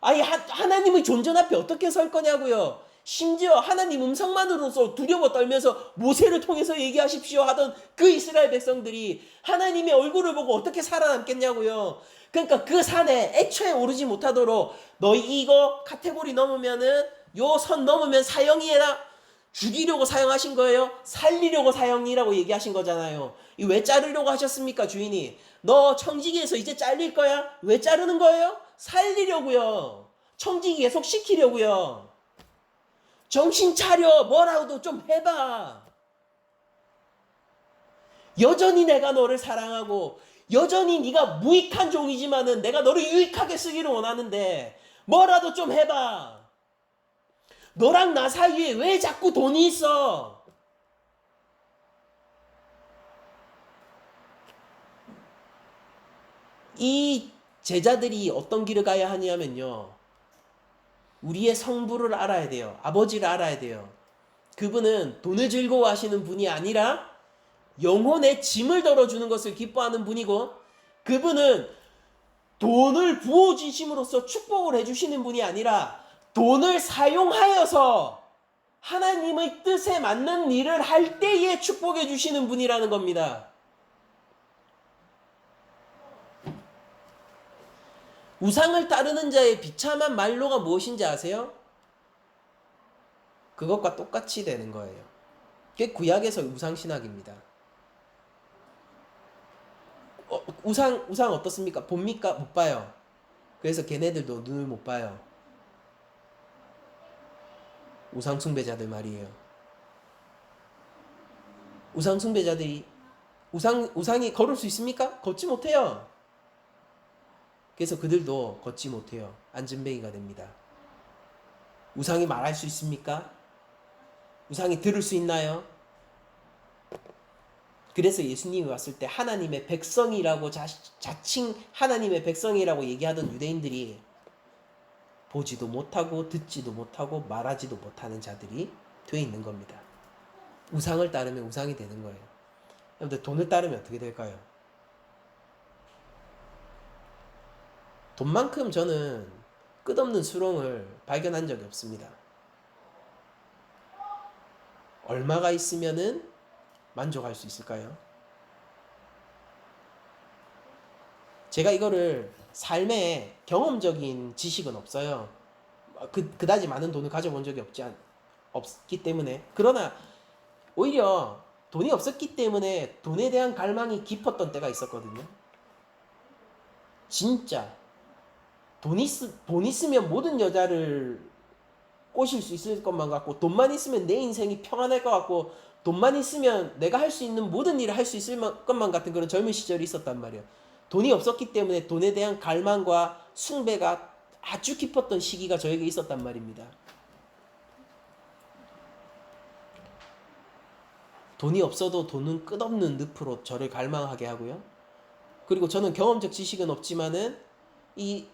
아니 하나님의 존전 앞에 어떻게 설 거냐고요. 심지어 하나님 음성만으로서 두려워 떨면서 모세를 통해서 얘기하십시오 하던 그 이스라엘 백성들이 하나님의 얼굴을 보고 어떻게 살아남겠냐고요. 그러니까 그 산에 애초에 오르지 못하도록 너희 이거 카테고리 넘으면은 요 선 넘으면 사형이라 죽이려고 사형하신 거예요? 살리려고 사형이라고 얘기하신 거잖아요. 이 왜 자르려고 하셨습니까, 주인이? 너 청지기에서 이제 잘릴 거야? 왜 자르는 거예요? 살리려고요. 청지기 계속 시키려고요. 정신 차려. 뭐라도 좀 해봐. 여전히 내가 너를 사랑하고 여전히 네가 무익한 종이지만은 내가 너를 유익하게 쓰기를 원하는데 뭐라도 좀 해봐. 너랑 나 사이에 왜 자꾸 돈이 있어? 이 제자들이 어떤 길을 가야 하냐면요. 우리의 성부를 알아야 돼요. 아버지를 알아야 돼요. 그분은 돈을 즐거워하시는 분이 아니라 영혼의 짐을 덜어주는 것을 기뻐하는 분이고, 그분은 돈을 부어주심으로써 축복을 해주시는 분이 아니라 돈을 사용하여서 하나님의 뜻에 맞는 일을 할 때에 축복해 주시는 분이라는 겁니다. 우상을 따르는 자의 비참한 말로가 무엇인지 아세요? 그것과 똑같이 되는 거예요. 그게 구약에서 우상신학입니다. 우상 어떻습니까? 봅니까? 못 봐요. 그래서 걔네들도 눈을 못 봐요. 우상 숭배자들 말이에요. 우상 숭배자들이 우상이 걸을 수 있습니까? 걷지 못해요. 그래서 그들도 걷지 못해요. 앉은뱅이가 됩니다. 우상이 말할 수 있습니까? 우상이 들을 수 있나요? 그래서 예수님이 왔을 때 하나님의 백성이라고 자칭 하나님의 백성이라고 얘기하던 유대인들이 보지도 못하고 듣지도 못하고 말하지도 못하는 자들이 돼 있는 겁니다. 우상을 따르면 우상이 되는 거예요. 여러분들 돈을 따르면 어떻게 될까요? 돈만큼 저는 끝없는 수렁을 발견한 적이 없습니다. 얼마가 있으면은 만족할 수 있을까요? 제가 이거를 삶에 경험적인 지식은 없어요. 그다지 많은 돈을 가져본 적이 없기 때문에. 그러나 오히려 돈이 없었기 때문에 돈에 대한 갈망이 깊었던 때가 있었거든요. 진짜 돈 있으면 모든 여자를 꼬실 수 있을 것만 같고, 돈만 있으면 내 인생이 평안할 것 같고, 돈만 있으면 내가 할 수 있는 모든 일을 할 수 있을 것만 같은 그런 젊은 시절이 있었단 말이에요. 돈이 없었기 때문에 돈에 대한 갈망과 숭배가 아주 깊었던 시기가 저에게 있었단 말입니다. 돈이 없어도 돈은 끝없는 늪으로 저를 갈망하게 하고요. 그리고 저는 경험적 지식은 없지만은 이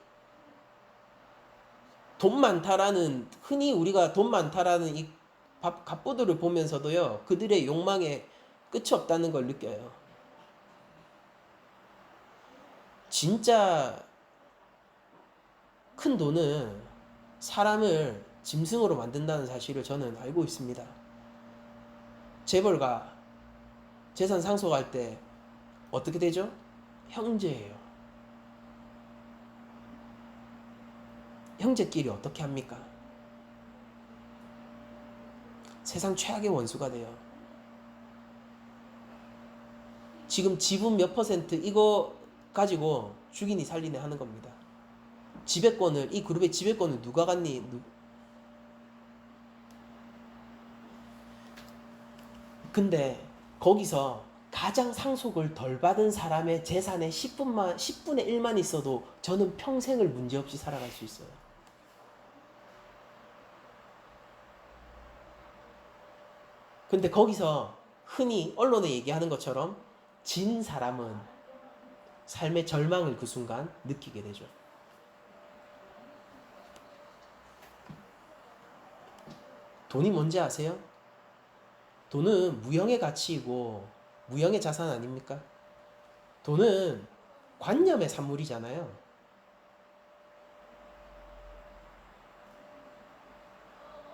돈 많다라는, 흔히 우리가 돈 많다라는 이 갑부들을 보면서도요, 그들의 욕망에 끝이 없다는 걸 느껴요. 진짜 큰 돈은 사람을 짐승으로 만든다는 사실을 저는 알고 있습니다. 재벌가 재산 상속할 때 어떻게 되죠? 형제예요. 형제끼리 어떻게 합니까? 세상 최악의 원수가 돼요. 지금 지분 몇 퍼센트 이거 가지고 죽이니 살리니 하는 겁니다. 지배권을, 이 그룹의 지배권을 누가 갖니? 근데 거기서 가장 상속을 덜 받은 사람의 재산의 10분의 1만 있어도 저는 평생을 문제없이 살아갈 수 있어요. 근데 거기서 흔히 언론에 얘기하는 것처럼 진 사람은 삶의 절망을 그 순간 느끼게 되죠. 돈이 뭔지 아세요? 돈은 무형의 가치이고 무형의 자산 아닙니까? 돈은 관념의 산물이잖아요.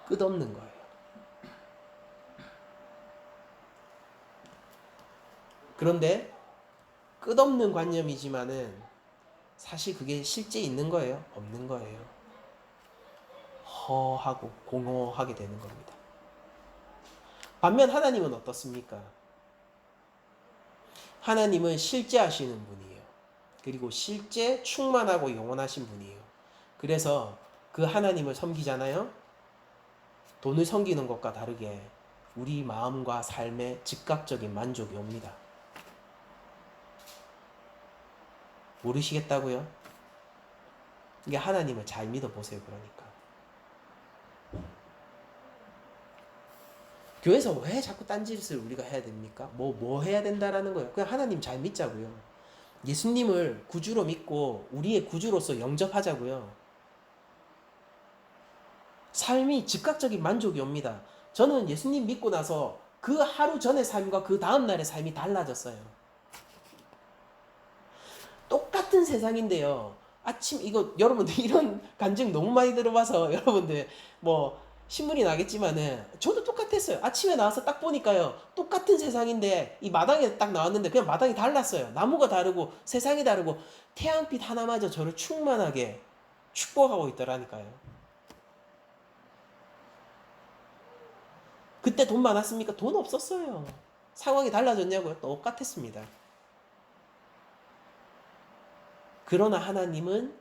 끝없는 거예요. 그런데 끝없는 관념이지만은 사실 그게 실제 있는 거예요? 없는 거예요. 허하고 공허하게 되는 겁니다. 반면 하나님은 어떻습니까? 하나님은 실제 하시는 분이에요. 그리고 실제 충만하고 영원하신 분이에요. 그래서 그 하나님을 섬기잖아요. 돈을 섬기는 것과 다르게 우리 마음과 삶에 즉각적인 만족이 옵니다. 모르시겠다고요? 이게 하나님을 잘 믿어보세요. 그러니까 교회에서 왜 자꾸 딴짓을 우리가 해야 됩니까? 뭐 해야 된다라는 거예요. 그냥 하나님 잘 믿자고요. 예수님을 구주로 믿고 우리의 구주로서 영접하자고요. 삶이 즉각적인 만족이 옵니다. 저는 예수님 믿고 나서 그 하루 전의 삶과 그 다음 날의 삶이 달라졌어요. 똑같은 세상인데요. 아침 이거 여러분들 이런 간증 너무 많이 들어봐서 여러분들 뭐 신문이 나겠지만은 저도 똑같았어요. 아침에 나와서 딱 보니까요. 똑같은 세상인데 이 마당에 딱 나왔는데 그냥 마당이 달랐어요. 나무가 다르고 세상이 다르고 태양빛 하나마저 저를 충만하게 축복하고 있더라니까요. 그때 돈 많았습니까? 돈 없었어요. 상황이 달라졌냐고요? 똑같았습니다. 그러나 하나님은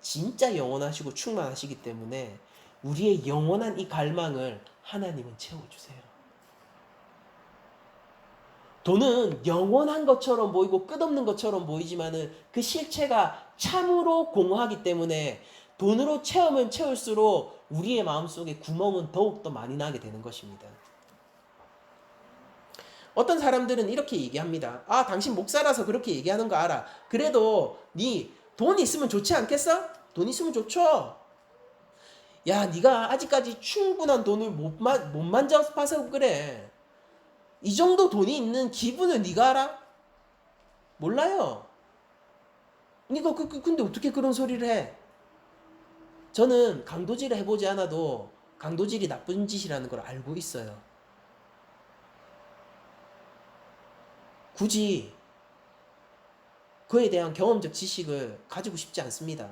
진짜 영원하시고 충만하시기 때문에 우리의 영원한 이 갈망을 하나님은 채워주세요. 돈은 영원한 것처럼 보이고 끝없는 것처럼 보이지만은 그 실체가 참으로 공허하기 때문에 돈으로 채우면 채울수록 우리의 마음속에 구멍은 더욱더 많이 나게 되는 것입니다. 어떤 사람들은 이렇게 얘기합니다. 아, 당신 목사라서 그렇게 얘기하는 거 알아. 그래도 네 돈 있으면 좋지 않겠어? 돈 있으면 좋죠. 야, 네가 아직까지 충분한 돈을 못 만져봐서 그래. 이 정도 돈이 있는 기분을 네가 알아? 몰라요. 네가 근데 어떻게 그런 소리를 해? 저는 강도질을 해보지 않아도 강도질이 나쁜 짓이라는 걸 알고 있어요. 굳이 그에 대한 경험적 지식을 가지고 싶지 않습니다.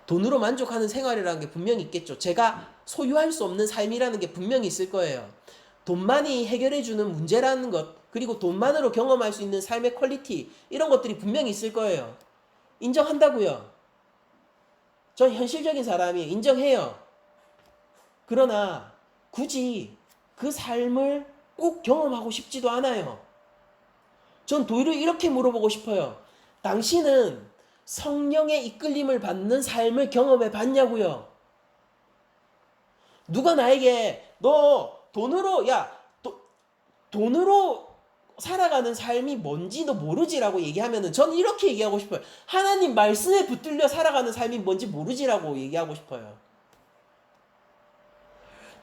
돈으로 만족하는 생활이라는 게 분명히 있겠죠. 제가 소유할 수 없는 삶이라는 게 분명히 있을 거예요. 돈만이 해결해주는 문제라는 것, 그리고 돈만으로 경험할 수 있는 삶의 퀄리티, 이런 것들이 분명히 있을 거예요. 인정한다고요. 전 현실적인 사람이 인정해요. 그러나 굳이 그 삶을 꼭 경험하고 싶지도 않아요. 전 도리어 이렇게 물어보고 싶어요. 당신은 성령의 이끌림을 받는 삶을 경험해 봤냐고요? 누가 나에게 너 돈으로 돈으로 살아가는 삶이 뭔지 너 모르지라고 얘기하면은 저는 이렇게 얘기하고 싶어요. 하나님 말씀에 붙들려 살아가는 삶이 뭔지 모르지라고 얘기하고 싶어요.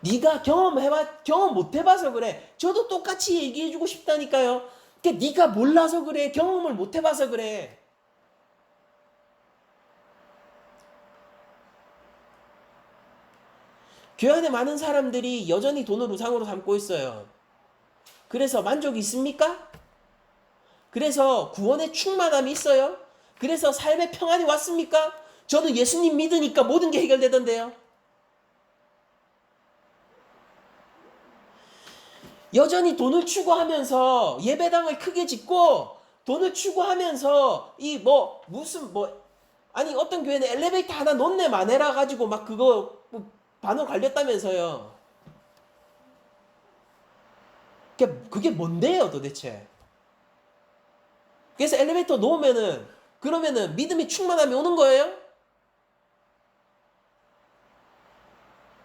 네가 경험 못 해봐서 그래. 저도 똑같이 얘기해주고 싶다니까요. 네가 몰라서 그래. 경험을 못 해봐서 그래. 교회 안에 많은 사람들이 여전히 돈을 우상으로 삼고 있어요. 그래서 만족이 있습니까? 그래서 구원의 충만함이 있어요? 그래서 삶의 평안이 왔습니까? 저는 예수님 믿으니까 모든 게 해결되던데요. 여전히 돈을 추구하면서 예배당을 크게 짓고 돈을 추구하면서 아니 어떤 교회는 엘리베이터 하나 놓네 마네라 가지고 막 그거 반을 갈렸다면서요. 그게 뭔데요, 도대체? 그래서 엘리베이터 놓으면은 그러면은 믿음이 충만함이 오는 거예요?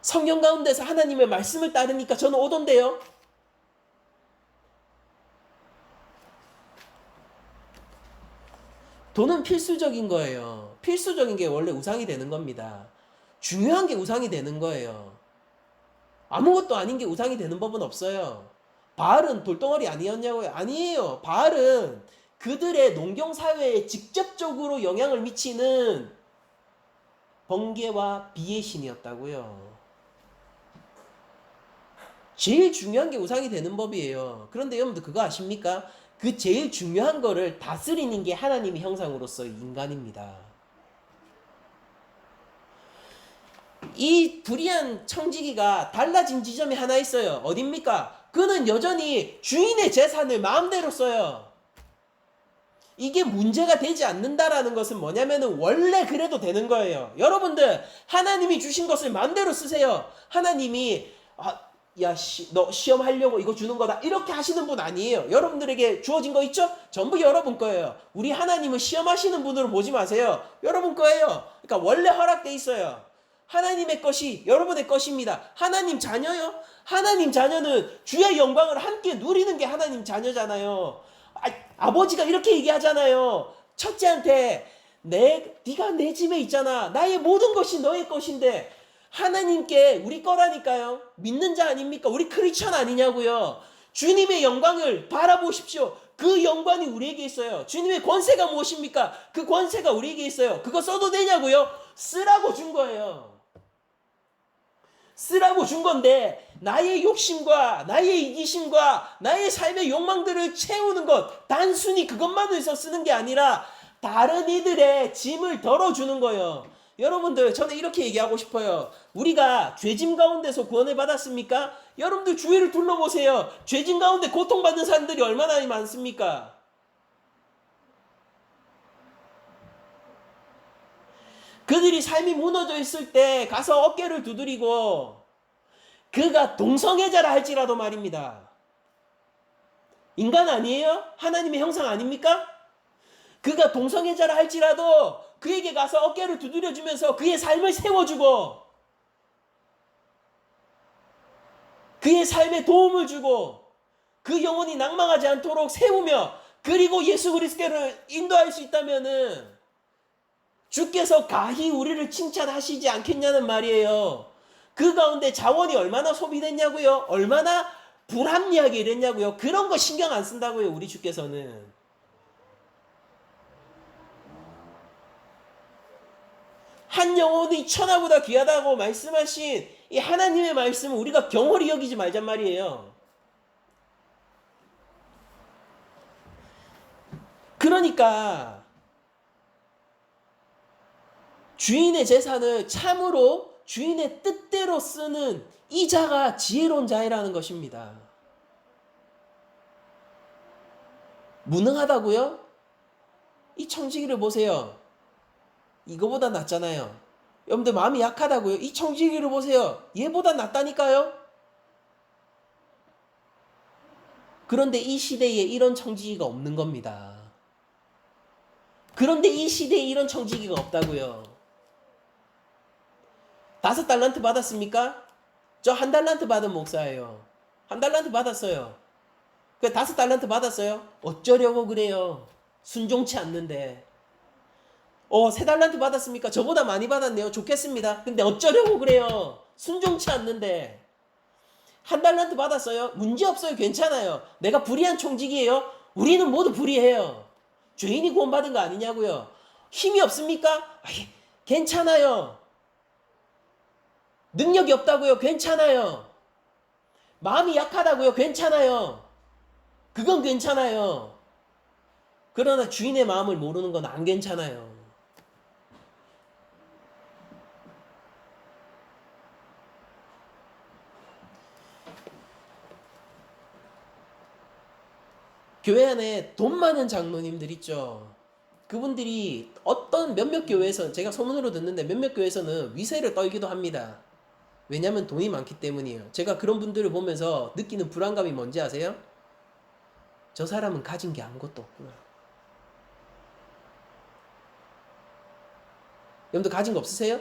성경 가운데서 하나님의 말씀을 따르니까 저는 오던데요. 돈은 필수적인 거예요. 필수적인 게 원래 우상이 되는 겁니다. 중요한 게 우상이 되는 거예요. 아무것도 아닌 게 우상이 되는 법은 없어요. 바알은 돌덩어리 아니었냐고요? 아니에요. 바알은 그들의 농경 사회에 직접적으로 영향을 미치는 번개와 비의 신이었다고요. 제일 중요한 게 우상이 되는 법이에요. 그런데 여러분들 그거 아십니까? 그 제일 중요한 거를 다스리는 게 하나님의 형상으로서 인간입니다. 이 불의한 청지기가 달라진 지점이 하나 있어요. 어딥니까? 그는 여전히 주인의 재산을 마음대로 써요. 이게 문제가 되지 않는다라는 것은 뭐냐면은 원래 그래도 되는 거예요. 여러분들 하나님이 주신 것을 마음대로 쓰세요. 하나님이 너 시험 하려고 이거 주는 거다 이렇게 하시는 분 아니에요. 여러분들에게 주어진 거 있죠? 전부 여러분 거예요. 우리 하나님은 시험하시는 분으로 보지 마세요. 여러분 거예요. 그러니까 원래 허락돼 있어요. 하나님의 것이 여러분의 것입니다. 하나님 자녀요? 하나님 자녀는 주의 영광을 함께 누리는 게 하나님 자녀잖아요. 아버지가 이렇게 얘기하잖아요. 첫째한테 네가 내 집에 있잖아. 나의 모든 것이 너의 것인데 하나님께 우리 거라니까요. 믿는 자 아닙니까? 우리 크리스천 아니냐고요. 주님의 영광을 바라보십시오. 그 영광이 우리에게 있어요. 주님의 권세가 무엇입니까? 그 권세가 우리에게 있어요. 그거 써도 되냐고요? 쓰라고 준 거예요. 쓰라고 준 건데 나의 욕심과 나의 이기심과 나의 삶의 욕망들을 채우는 것, 단순히 그것만을 위해서 쓰는 게 아니라 다른 이들의 짐을 덜어주는 거예요. 여러분들 저는 이렇게 얘기하고 싶어요. 우리가 죄짐 가운데서 구원을 받았습니까? 여러분들 주위를 둘러보세요. 죄짐 가운데 고통받는 사람들이 얼마나 많습니까? 그들이 삶이 무너져 있을 때 가서 어깨를 두드리고 그가 동성애자라 할지라도 말입니다. 인간 아니에요? 하나님의 형상 아닙니까? 그가 동성애자라 할지라도 그에게 가서 어깨를 두드려주면서 그의 삶을 세워주고 그의 삶에 도움을 주고 그 영혼이 낭망하지 않도록 세우며 그리고 예수 그리스도를 인도할 수 있다면은 주께서 가히 우리를 칭찬하시지 않겠냐는 말이에요. 그 가운데 자원이 얼마나 소비됐냐고요? 얼마나 불합리하게 이랬냐고요? 그런 거 신경 안 쓴다고요, 우리 주께서는. 한 영혼이 천하보다 귀하다고 말씀하신 이 하나님의 말씀을 우리가 경홀히 여기지 말잔 말이에요. 그러니까 주인의 재산을 참으로 주인의 뜻대로 쓰는 이 자가 지혜로운 자이라는 것입니다. 무능하다고요? 이 청지기를 보세요. 이거보다 낫잖아요. 여러분들 마음이 약하다고요? 이 청지기를 보세요. 얘보다 낫다니까요? 그런데 이 시대에 이런 청지기가 없는 겁니다. 그런데 이 시대에 이런 청지기가 없다고요. 5달란트 받았습니까? 저 1달란트 받은 목사예요. 1달란트 받았어요. 그 5달란트 받았어요? 어쩌려고 그래요? 순종치 않는데. 3달란트 받았습니까? 저보다 많이 받았네요. 좋겠습니다. 근데 어쩌려고 그래요? 순종치 않는데. 1달란트 받았어요? 문제없어요. 괜찮아요. 내가 불의한 청지기예요? 우리는 모두 불의해요. 죄인이 구원받은 거 아니냐고요. 힘이 없습니까? 괜찮아요. 능력이 없다고요? 괜찮아요. 마음이 약하다고요? 괜찮아요. 그건 괜찮아요. 그러나 주인의 마음을 모르는 건 안 괜찮아요. 교회 안에 돈 많은 장로님들 있죠. 그분들이 어떤 몇몇 교회에서는 제가 소문으로 듣는데 몇몇 교회에서는 위세를 떨기도 합니다. 왜냐면 돈이 많기 때문이에요. 제가 그런 분들을 보면서 느끼는 불안감이 뭔지 아세요? 저 사람은 가진 게 아무것도 없구나. 여러분들 가진 거 없으세요?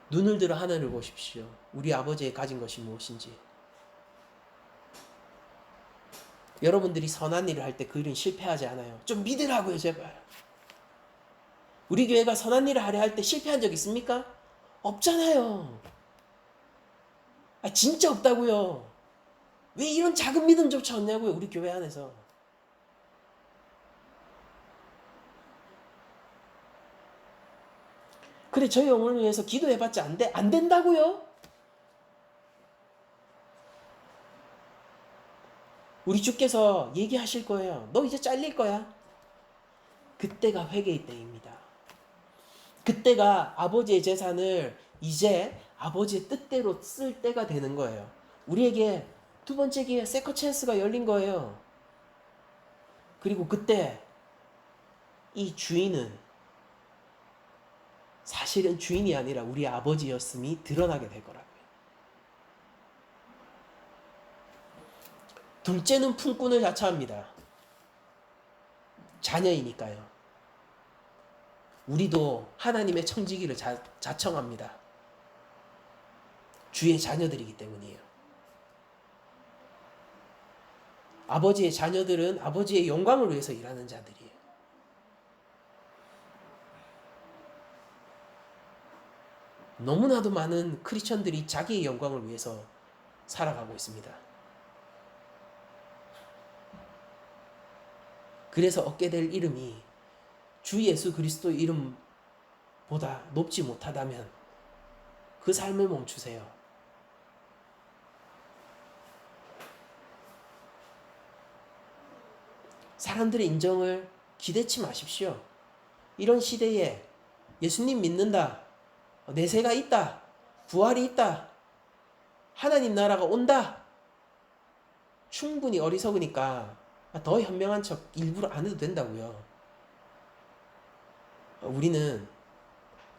눈을 들어 하늘을 보십시오. 우리 아버지의 가진 것이 무엇인지. 여러분들이 선한 일을 할 때 그 일은 실패하지 않아요. 좀 믿으라고요, 제발. 우리 교회가 선한 일을 하려 할 때 실패한 적 있습니까? 없잖아요. 진짜 없다고요. 왜 이런 작은 믿음조차 없냐고요, 우리 교회 안에서. 그래, 저희 영혼을 위해서 기도해봤자 안 돼? 안 된다고요? 우리 주께서 얘기하실 거예요. 너 이제 잘릴 거야. 그때가 회개의 때입니다. 그때가 아버지의 재산을 이제 아버지의 뜻대로 쓸 때가 되는 거예요. 우리에게 두 번째 기회, 세컨 찬스가 열린 거예요. 그리고 그때 이 주인은 사실은 주인이 아니라 우리 아버지였음이 드러나게 될 거라고요. 둘째는 품꾼을 자처합니다. 자녀이니까요. 우리도 하나님의 청지기를 자청합니다. 주의 자녀들이기 때문이에요. 아버지의 자녀들은 아버지의 영광을 위해서 일하는 자들이에요. 너무나도 많은 크리스천들이 자기의 영광을 위해서 살아가고 있습니다. 그래서 얻게 될 이름이 주 예수 그리스도 이름보다 높지 못하다면 그 삶을 멈추세요. 사람들의 인정을 기대치 마십시오. 이런 시대에 예수님 믿는다, 내세가 있다, 부활이 있다, 하나님 나라가 온다, 충분히 어리석으니까 더 현명한 척 일부러 안 해도 된다고요. 우리는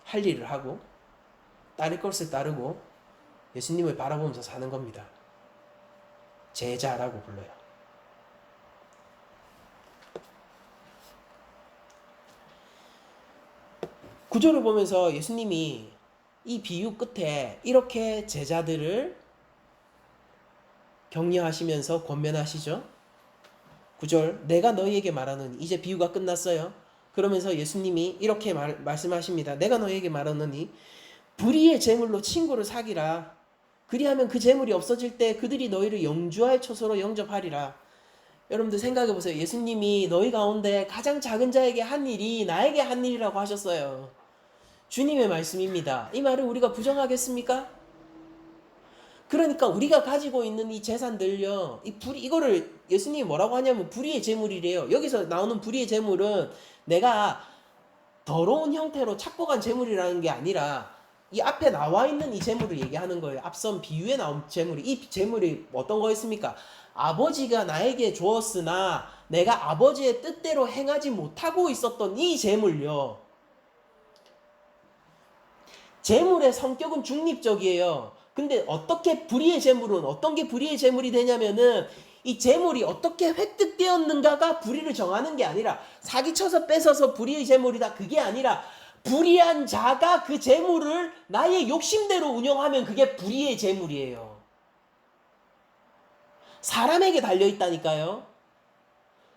할 일을 하고 따를 것을 따르고 예수님을 바라보면서 사는 겁니다. 제자라고 불러요. 구절을 보면서 예수님이 이 비유 끝에 이렇게 제자들을 격려하시면서 권면하시죠. 9절, 내가 너희에게 말하노니, 이제 비유가 끝났어요. 그러면서 예수님이 이렇게 말씀하십니다. 내가 너희에게 말하노니 불의의 재물로 친구를 사기라. 그리하면 그 재물이 없어질 때 그들이 너희를 영주할 처소로 영접하리라. 여러분들 생각해 보세요. 예수님이 너희 가운데 가장 작은 자에게 한 일이 나에게 한 일이라고 하셨어요. 주님의 말씀입니다. 이 말을 우리가 부정하겠습니까? 그러니까 우리가 가지고 있는 이 재산들요, 이거를 예수님이 뭐라고 하냐면 불의의 재물이래요. 여기서 나오는 불의의 재물은 내가 더러운 형태로 찾고 간 재물이라는 게 아니라 이 앞에 나와 있는 이 재물을 얘기하는 거예요. 앞선 비유에 나온 재물이, 이 재물이 어떤 거였습니까? 아버지가 나에게 주었으나 내가 아버지의 뜻대로 행하지 못하고 있었던 이 재물요. 재물의 성격은 중립적이에요. 근데 어떻게 불의의 재물은 어떤 게 불의의 재물이 되냐면은 이 재물이 어떻게 획득되었는가가 불의를 정하는 게 아니라 사기쳐서 뺏어서 불의의 재물이다, 그게 아니라 불의한 자가 그 재물을 나의 욕심대로 운영하면 그게 불의의 재물이에요. 사람에게 달려있다니까요.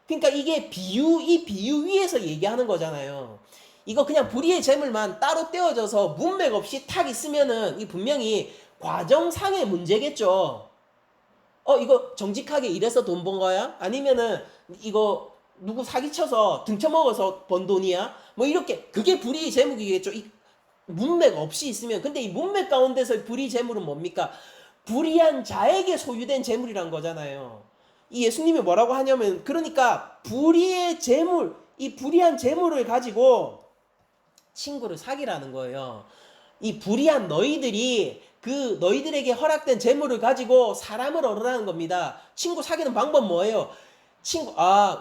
그러니까 이게 이 비유 위에서 얘기하는 거잖아요. 이거 그냥 불의의 재물만 따로 떼어져서 문맥 없이 탁 있으면은 이 분명히 과정상의 문제겠죠. 이거 정직하게 일해서 돈 번 거야? 아니면은 이거 누구 사기쳐서 등쳐먹어서 번 돈이야? 뭐 이렇게 그게 불의의 재물이겠죠. 이 문맥 없이 있으면. 근데 이 문맥 가운데서 불의의 재물은 뭡니까? 불의한 자에게 소유된 재물이란 거잖아요. 이 예수님이 뭐라고 하냐면, 그러니까 불의의 재물, 이 불의한 재물을 가지고 친구를 사귀라는 거예요. 이 불의한 너희들이 그 너희들에게 허락된 재물을 가지고 사람을 얻으라는 겁니다. 친구 사귀는 방법 뭐예요?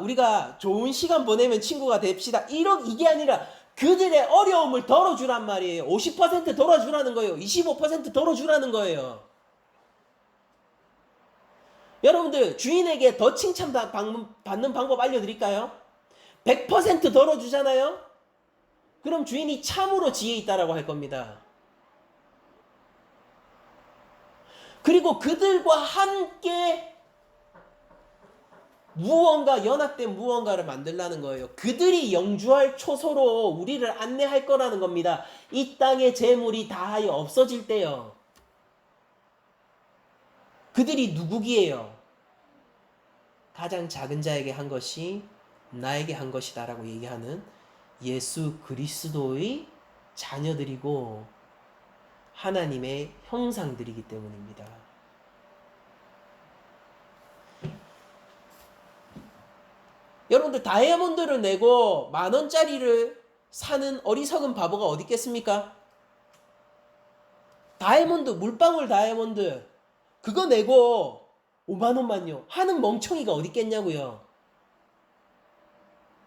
우리가 좋은 시간 보내면 친구가 됩시다. 이게 아니라 그들의 어려움을 덜어주란 말이에요. 50% 덜어주라는 거예요. 25% 덜어주라는 거예요. 여러분들 주인에게 더 칭찬받는 방법 알려드릴까요? 100% 덜어주잖아요? 그럼 주인이 참으로 지혜 있다라고 할 겁니다. 그리고 그들과 함께 무언가 연합된 무언가를 만들라는 거예요. 그들이 영주할 초소로 우리를 안내할 거라는 겁니다. 이 땅의 재물이 다하여 없어질 때요. 그들이 누구기예요? 가장 작은 자에게 한 것이 나에게 한 것이다 라고 얘기하는 예수 그리스도의 자녀들이고 하나님의 형상들이기 때문입니다. 여러분들 다이아몬드를 내고 10,000원짜리를 사는 어리석은 바보가 어디 있겠습니까? 다이아몬드, 물방울 다이아몬드 그거 내고 50,000원만요 하는 멍청이가 어디 있겠냐고요.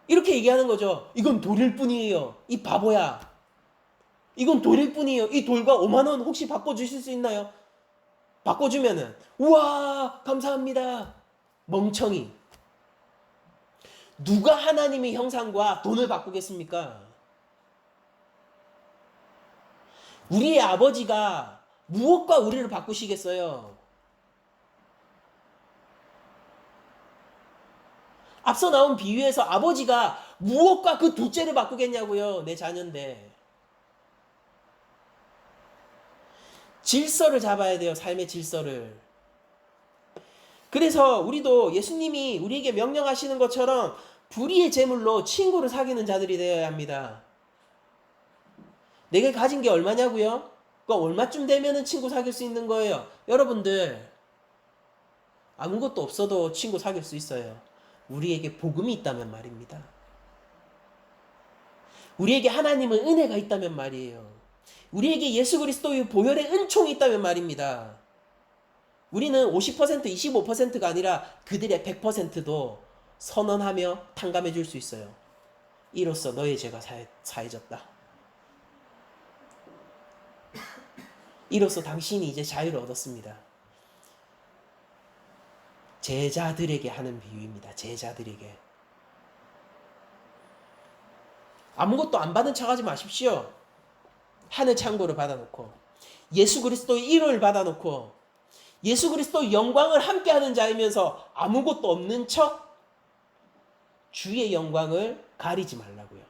이렇게 얘기하는 거죠. 이건 돌일 뿐이에요. 이 바보야. 이건 돌일 뿐이에요. 이 돌과 50,000원 혹시 바꿔주실 수 있나요? 바꿔주면은 우와 감사합니다. 멍청이. 누가 하나님의 형상과 돈을 바꾸겠습니까? 우리의 아버지가 무엇과 우리를 바꾸시겠어요? 앞서 나온 비유에서 아버지가 무엇과 그 둘째를 바꾸겠냐고요. 내 자녀인데. 질서를 잡아야 돼요. 삶의 질서를. 그래서 우리도 예수님이 우리에게 명령하시는 것처럼 불의의 재물로 친구를 사귀는 자들이 되어야 합니다. 내가 가진 게 얼마냐고요? 그 얼마쯤 되면은 친구 사귈 수 있는 거예요? 여러분들 아무것도 없어도 친구 사귈 수 있어요. 우리에게 복음이 있다면 말입니다. 우리에게 하나님의 은혜가 있다면 말이에요. 우리에게 예수 그리스도의 보혈의 은총이 있다면 말입니다. 우리는 50%, 25%가 아니라 그들의 100%도 선언하며 탕감해 줄 수 있어요. 이로써 너의 죄가 사해졌다. 이로써 당신이 이제 자유를 얻었습니다. 제자들에게 하는 비유입니다. 제자들에게. 아무것도 안 받은 척하지 마십시오. 하늘 창고를 받아놓고 예수 그리스도의 이름을 받아놓고 예수 그리스도의 영광을 함께하는 자이면서 아무것도 없는 척 주의 영광을 가리지 말라고요.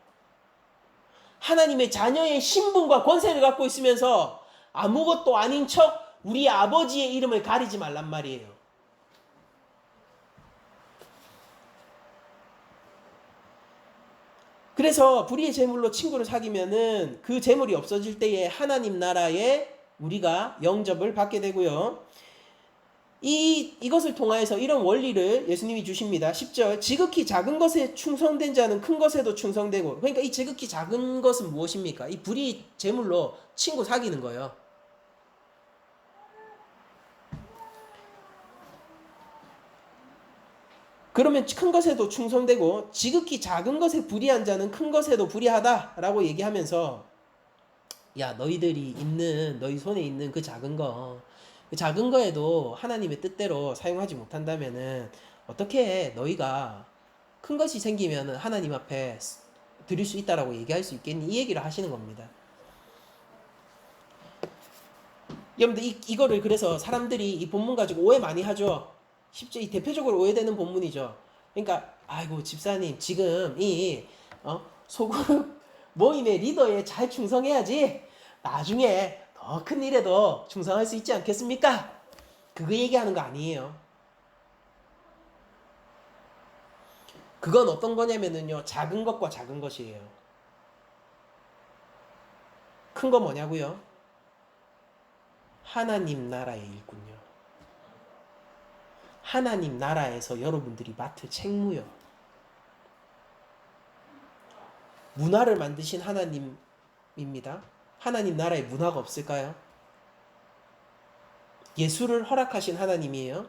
하나님의 자녀의 신분과 권세를 갖고 있으면서 아무것도 아닌 척 우리 아버지의 이름을 가리지 말란 말이에요. 그래서 불의의 재물로 친구를 사귀면은 그 재물이 없어질 때에 하나님 나라에 우리가 영접을 받게 되고요. 이것을 통하여서 이런 원리를 예수님이 주십니다. 10절 지극히 작은 것에 충성된 자는 큰 것에도 충성되고. 그러니까 이 지극히 작은 것은 무엇입니까? 이 불의 재물로 친구 사귀는 거예요. 그러면 큰 것에도 충성되고 지극히 작은 것에 불의한 자는 큰 것에도 불의하다라고 얘기하면서 야 너희들이 있는 너희 손에 있는 그 작은 거 그 작은 거에도 하나님의 뜻대로 사용하지 못한다면은 어떻게 너희가 큰 것이 생기면은 하나님 앞에 드릴 수 있다라고 얘기할 수 있겠니? 이 얘기를 하시는 겁니다. 여러분들 이거를 그래서 사람들이 이 본문 가지고 오해 많이 하죠. 쉽죠. 이 대표적으로 오해되는 본문이죠. 그러니까 아이고 집사님 지금 이 소그룹 모임의 리더에 잘 충성해야지 나중에 더 큰 일에도 충성할 수 있지 않겠습니까? 그거 얘기하는 거 아니에요. 그건 어떤 거냐면은요 작은 것과 작은 것이에요. 큰 거 뭐냐고요? 하나님 나라의 일꾼요. 하나님 나라에서 여러분들이 맡을 책무요. 문화를 만드신 하나님입니다. 하나님 나라에 문화가 없을까요? 예술을 허락하신 하나님이에요.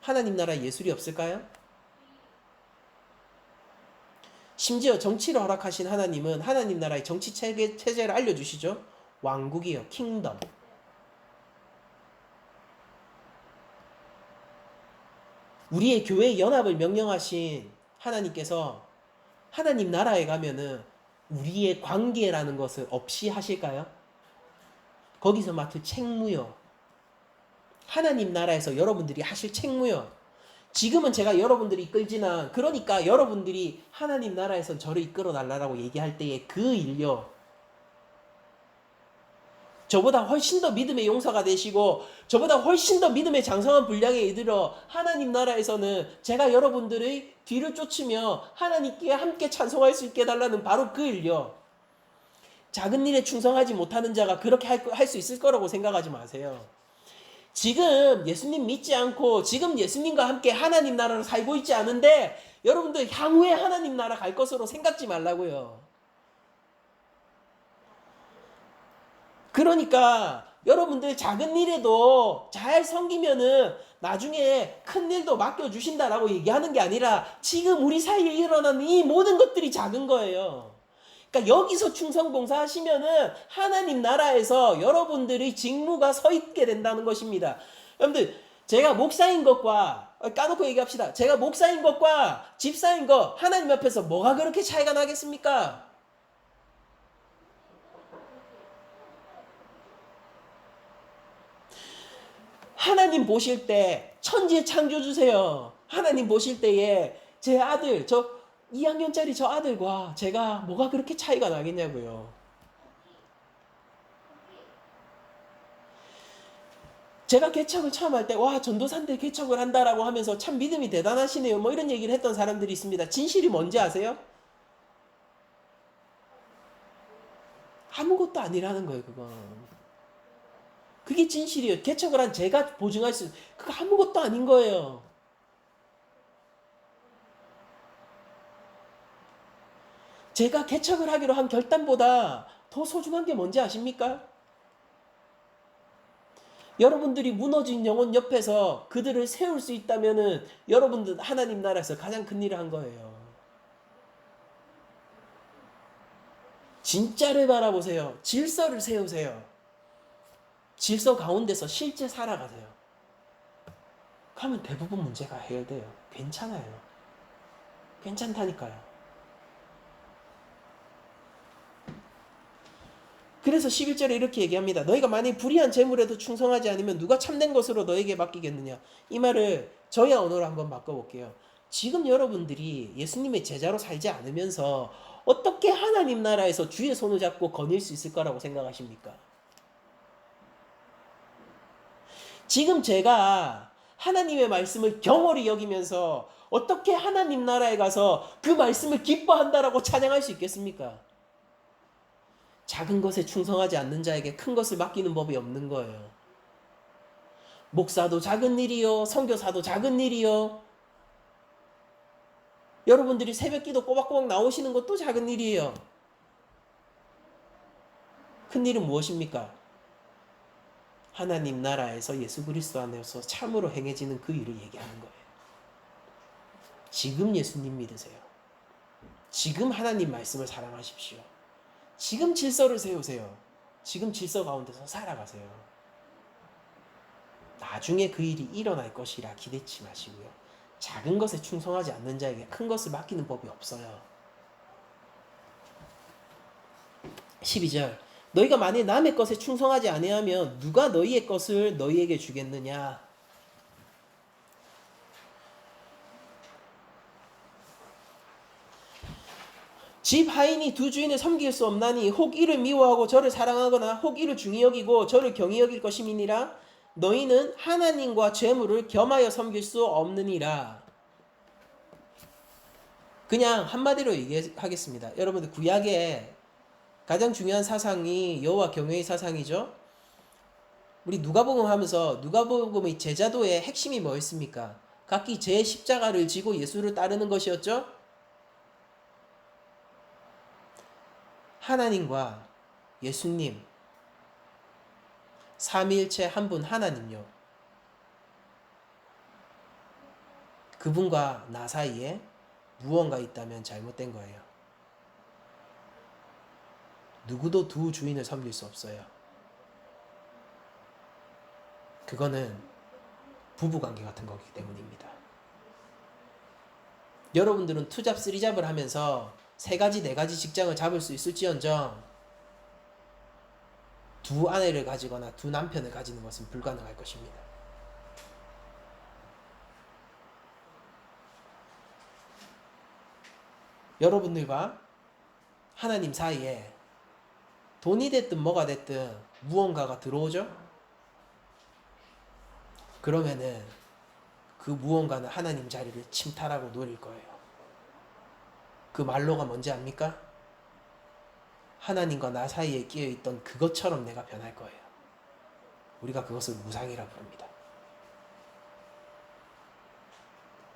하나님 나라에 예술이 없을까요? 심지어 정치를 허락하신 하나님은 하나님 나라의 정치 체제를 알려주시죠. 왕국이요. 킹덤. 우리의 교회 연합을 명령하신 하나님께서 하나님 나라에 가면은 우리의 관계라는 것을 없이 하실까요? 거기서 맡을 책무요. 하나님 나라에서 여러분들이 하실 책무요. 지금은 제가 여러분들이 이끌지는, 그러니까 여러분들이 하나님 나라에서 저를 이끌어 달라고 얘기할 때에 그 일요. 저보다 훨씬 더 믿음의 용사가 되시고 저보다 훨씬 더 믿음의 장성한 분량에 이르러 하나님 나라에서는 제가 여러분들의 뒤를 쫓으며 하나님께 함께 찬송할 수 있게 해달라는 바로 그 일요. 작은 일에 충성하지 못하는 자가 그렇게 할 수 있을 거라고 생각하지 마세요. 지금 예수님 믿지 않고 지금 예수님과 함께 하나님 나라로 살고 있지 않은데 여러분들 향후에 하나님 나라 갈 것으로 생각지 말라고요. 그러니까 여러분들 작은 일에도 잘 섬기면은 나중에 큰 일도 맡겨주신다라고 얘기하는 게 아니라 지금 우리 사이에 일어나는 이 모든 것들이 작은 거예요. 그러니까 여기서 충성봉사 하시면은 하나님 나라에서 여러분들의 직무가 서 있게 된다는 것입니다. 여러분들 제가 목사인 것과 까놓고 얘기합시다. 제가 목사인 것과 집사인 것 하나님 앞에서 뭐가 그렇게 차이가 나겠습니까? 하나님 보실 때 천지의 창조주세요. 하나님 보실 때에 제 아들, 저 2학년짜리 저 아들과 제가 뭐가 그렇게 차이가 나겠냐고요. 제가 개척을 처음 할 때 와 전도사인데 개척을 한다라고 하면서 참 믿음이 대단하시네요. 뭐 이런 얘기를 했던 사람들이 있습니다. 진실이 뭔지 아세요? 아무것도 아니라는 거예요. 그건. 그게 진실이에요. 개척을 한 제가 보증할 수, 그거 아무것도 아닌 거예요. 제가 개척을 하기로 한 결단보다 더 소중한 게 뭔지 아십니까? 여러분들이 무너진 영혼 옆에서 그들을 세울 수 있다면은 여러분들 하나님 나라에서 가장 큰 일을 한 거예요. 진짜를 바라보세요. 질서를 세우세요. 질서 가운데서 실제 살아가세요. 그러면 대부분 문제가 해결돼요. 괜찮아요. 괜찮다니까요. 그래서 11절에 이렇게 얘기합니다. 너희가 만일 불의한 재물에도 충성하지 않으면 누가 참된 것으로 너에게 맡기겠느냐. 이 말을 저희 언어로 한번 바꿔볼게요. 지금 여러분들이 예수님의 제자로 살지 않으면서 어떻게 하나님 나라에서 주의 손을 잡고 거닐 수 있을 거라고 생각하십니까? 지금 제가 하나님의 말씀을 경홀히 여기면서 어떻게 하나님 나라에 가서 그 말씀을 기뻐한다라고 찬양할 수 있겠습니까? 작은 것에 충성하지 않는 자에게 큰 것을 맡기는 법이 없는 거예요. 목사도 작은 일이요. 선교사도 작은 일이요. 여러분들이 새벽기도 꼬박꼬박 나오시는 것도 작은 일이에요. 큰 일은 무엇입니까? 하나님 나라에서 예수 그리스도 안에서 참으로 행해지는 그 일을 얘기하는 거예요. 지금 예수님 믿으세요. 지금 하나님 말씀을 사랑하십시오. 지금 질서를 세우세요. 지금 질서 가운데서 살아가세요. 나중에 그 일이 일어날 것이라 기대치 마시고요. 작은 것에 충성하지 않는 자에게 큰 것을 맡기는 법이 없어요. 12절 너희가 만일 남의 것에 충성하지 아니하면 누가 너희의 것을 너희에게 주겠느냐. 집 하인이 두 주인을 섬길 수 없나니 혹 이를 미워하고 저를 사랑하거나 혹 이를 중히 여기고 저를 경히 여길 것임이니라. 너희는 하나님과 재물을 겸하여 섬길 수 없느니라. 그냥 한마디로 얘기하겠습니다. 여러분들 구약에 가장 중요한 사상이 여호와 경외의 사상이죠. 우리 누가복음 하면서 누가복음의 제자도의 핵심이 뭐였습니까? 각기 제 십자가를 지고 예수를 따르는 것이었죠. 하나님과 예수님 삼위일체 한 분 하나님요. 그분과 나 사이에 무언가 있다면 잘못된 거예요. 누구도 두 주인을 섬길 수 없어요. 그거는 부부관계 같은 거기 때문입니다. 여러분들은 투잡, 쓰리잡을 하면서 3가지, 4가지 직장을 잡을 수 있을지언정 두 아내를 가지거나 두 남편을 가지는 것은 불가능할 것입니다. 여러분들과 하나님 사이에 돈이 됐든 뭐가 됐든 무언가가 들어오죠? 그러면은 그 무언가는 하나님 자리를 침탈하고 노릴 거예요. 그 말로가 뭔지 압니까? 하나님과 나 사이에 끼어있던 그것처럼 내가 변할 거예요. 우리가 그것을 무상이라 부릅니다.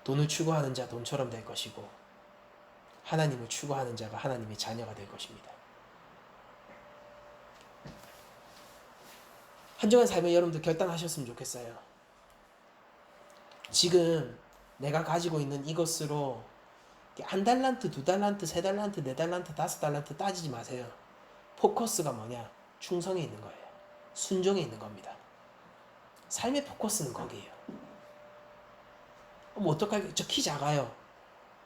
돈을 추구하는 자 돈처럼 될 것이고 하나님을 추구하는 자가 하나님의 자녀가 될 것입니다. 한 주간 삶을 여러분들 결단하셨으면 좋겠어요. 지금 내가 가지고 있는 이것으로 1달란트, 2달란트, 3달란트, 4달란트, 5달란트 따지지 마세요. 포커스가 뭐냐? 충성에 있는 거예요. 순종에 있는 겁니다. 삶의 포커스는 거기에요. 뭐 어떡할까요? 저 키 작아요.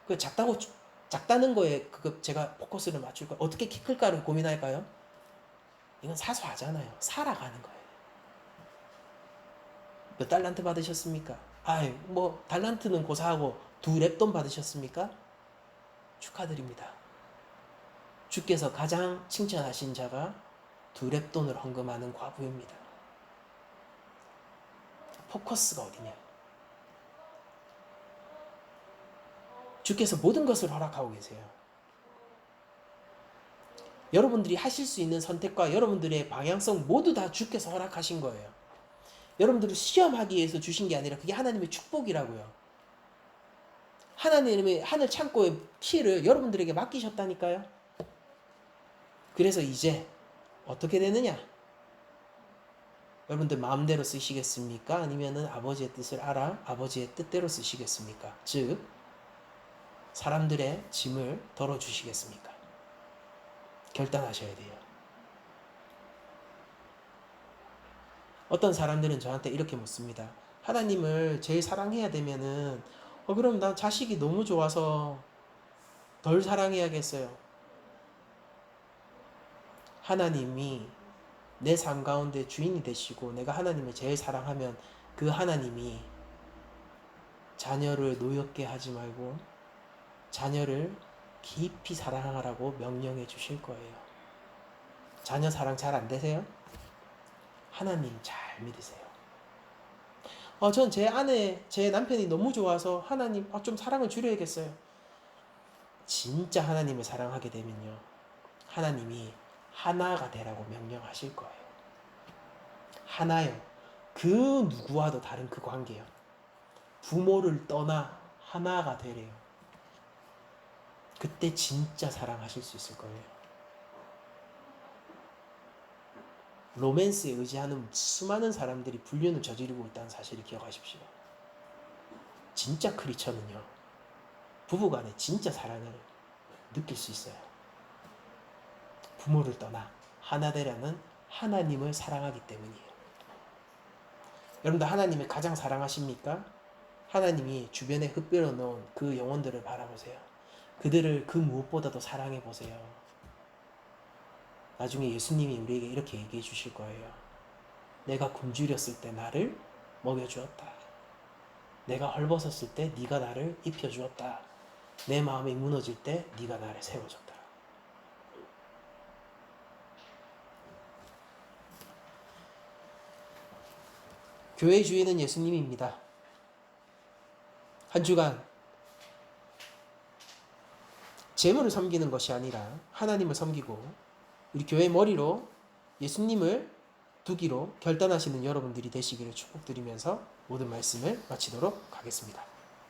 그 작다는 거에 그거 제가 포커스를 맞출 거예요. 어떻게 키 클까를 고민할까요? 이건 사소하잖아요. 살아가는 거예요. 몇 달란트 받으셨습니까? 뭐 달란트는 고사하고 2랩돈 받으셨습니까? 축하드립니다. 주께서 가장 칭찬하신 자가 2랩돈을 헌금하는 과부입니다. 포커스가 어디냐? 주께서 모든 것을 허락하고 계세요. 여러분들이 하실 수 있는 선택과 여러분들의 방향성 모두 다 주께서 허락하신 거예요. 여러분들을 시험하기 위해서 주신 게 아니라 그게 하나님의 축복이라고요. 하나님의 하늘 창고의 키를 여러분들에게 맡기셨다니까요. 그래서 이제 어떻게 되느냐? 여러분들 마음대로 쓰시겠습니까? 아니면은 아버지의 뜻을 알아 아버지의 뜻대로 쓰시겠습니까? 즉 사람들의 짐을 덜어주시겠습니까? 결단하셔야 돼요. 어떤 사람들은 저한테 이렇게 묻습니다. 하나님을 제일 사랑해야 되면은 그럼 난 자식이 너무 좋아서 덜 사랑해야겠어요. 하나님이 내 삶 가운데 주인이 되시고 내가 하나님을 제일 사랑하면 그 하나님이 자녀를 노엽게 하지 말고 자녀를 깊이 사랑하라고 명령해 주실 거예요. 자녀 사랑 잘 안 되세요? 하나님 잘 믿으세요. 전 제 아내, 제 남편이 너무 좋아서 하나님 좀 사랑을 줄여야겠어요. 진짜 하나님을 사랑하게 되면요. 하나님이 하나가 되라고 명령하실 거예요. 하나요. 그 누구와도 다른 그 관계요. 부모를 떠나 하나가 되래요. 그때 진짜 사랑하실 수 있을 거예요. 로맨스에 의지하는 수많은 사람들이 불륜을 저지르고 있다는 사실을 기억하십시오. 진짜 크리처는요. 부부간에 진짜 사랑을 느낄 수 있어요. 부모를 떠나 하나 되라는 하나님을 사랑하기 때문이에요. 여러분들 하나님을 가장 사랑하십니까? 하나님이 주변에 흩뿌려 놓은 그 영혼들을 바라보세요. 그들을 그 무엇보다도 사랑해 보세요. 나중에 예수님이 우리에게 이렇게 얘기해 주실 거예요. 내가 굶주렸을 때 나를 먹여주었다. 내가 헐벗었을 때 네가 나를 입혀주었다. 내 마음이 무너질 때 네가 나를 세워줬다. 교회의 주인은 예수님입니다. 한 주간 재물을 섬기는 것이 아니라 하나님을 섬기고 우리 교회 머리로 예수님을 두기로 결단하시는 여러분들이 되시기를 축복드리면서 모든 말씀을 마치도록 하겠습니다.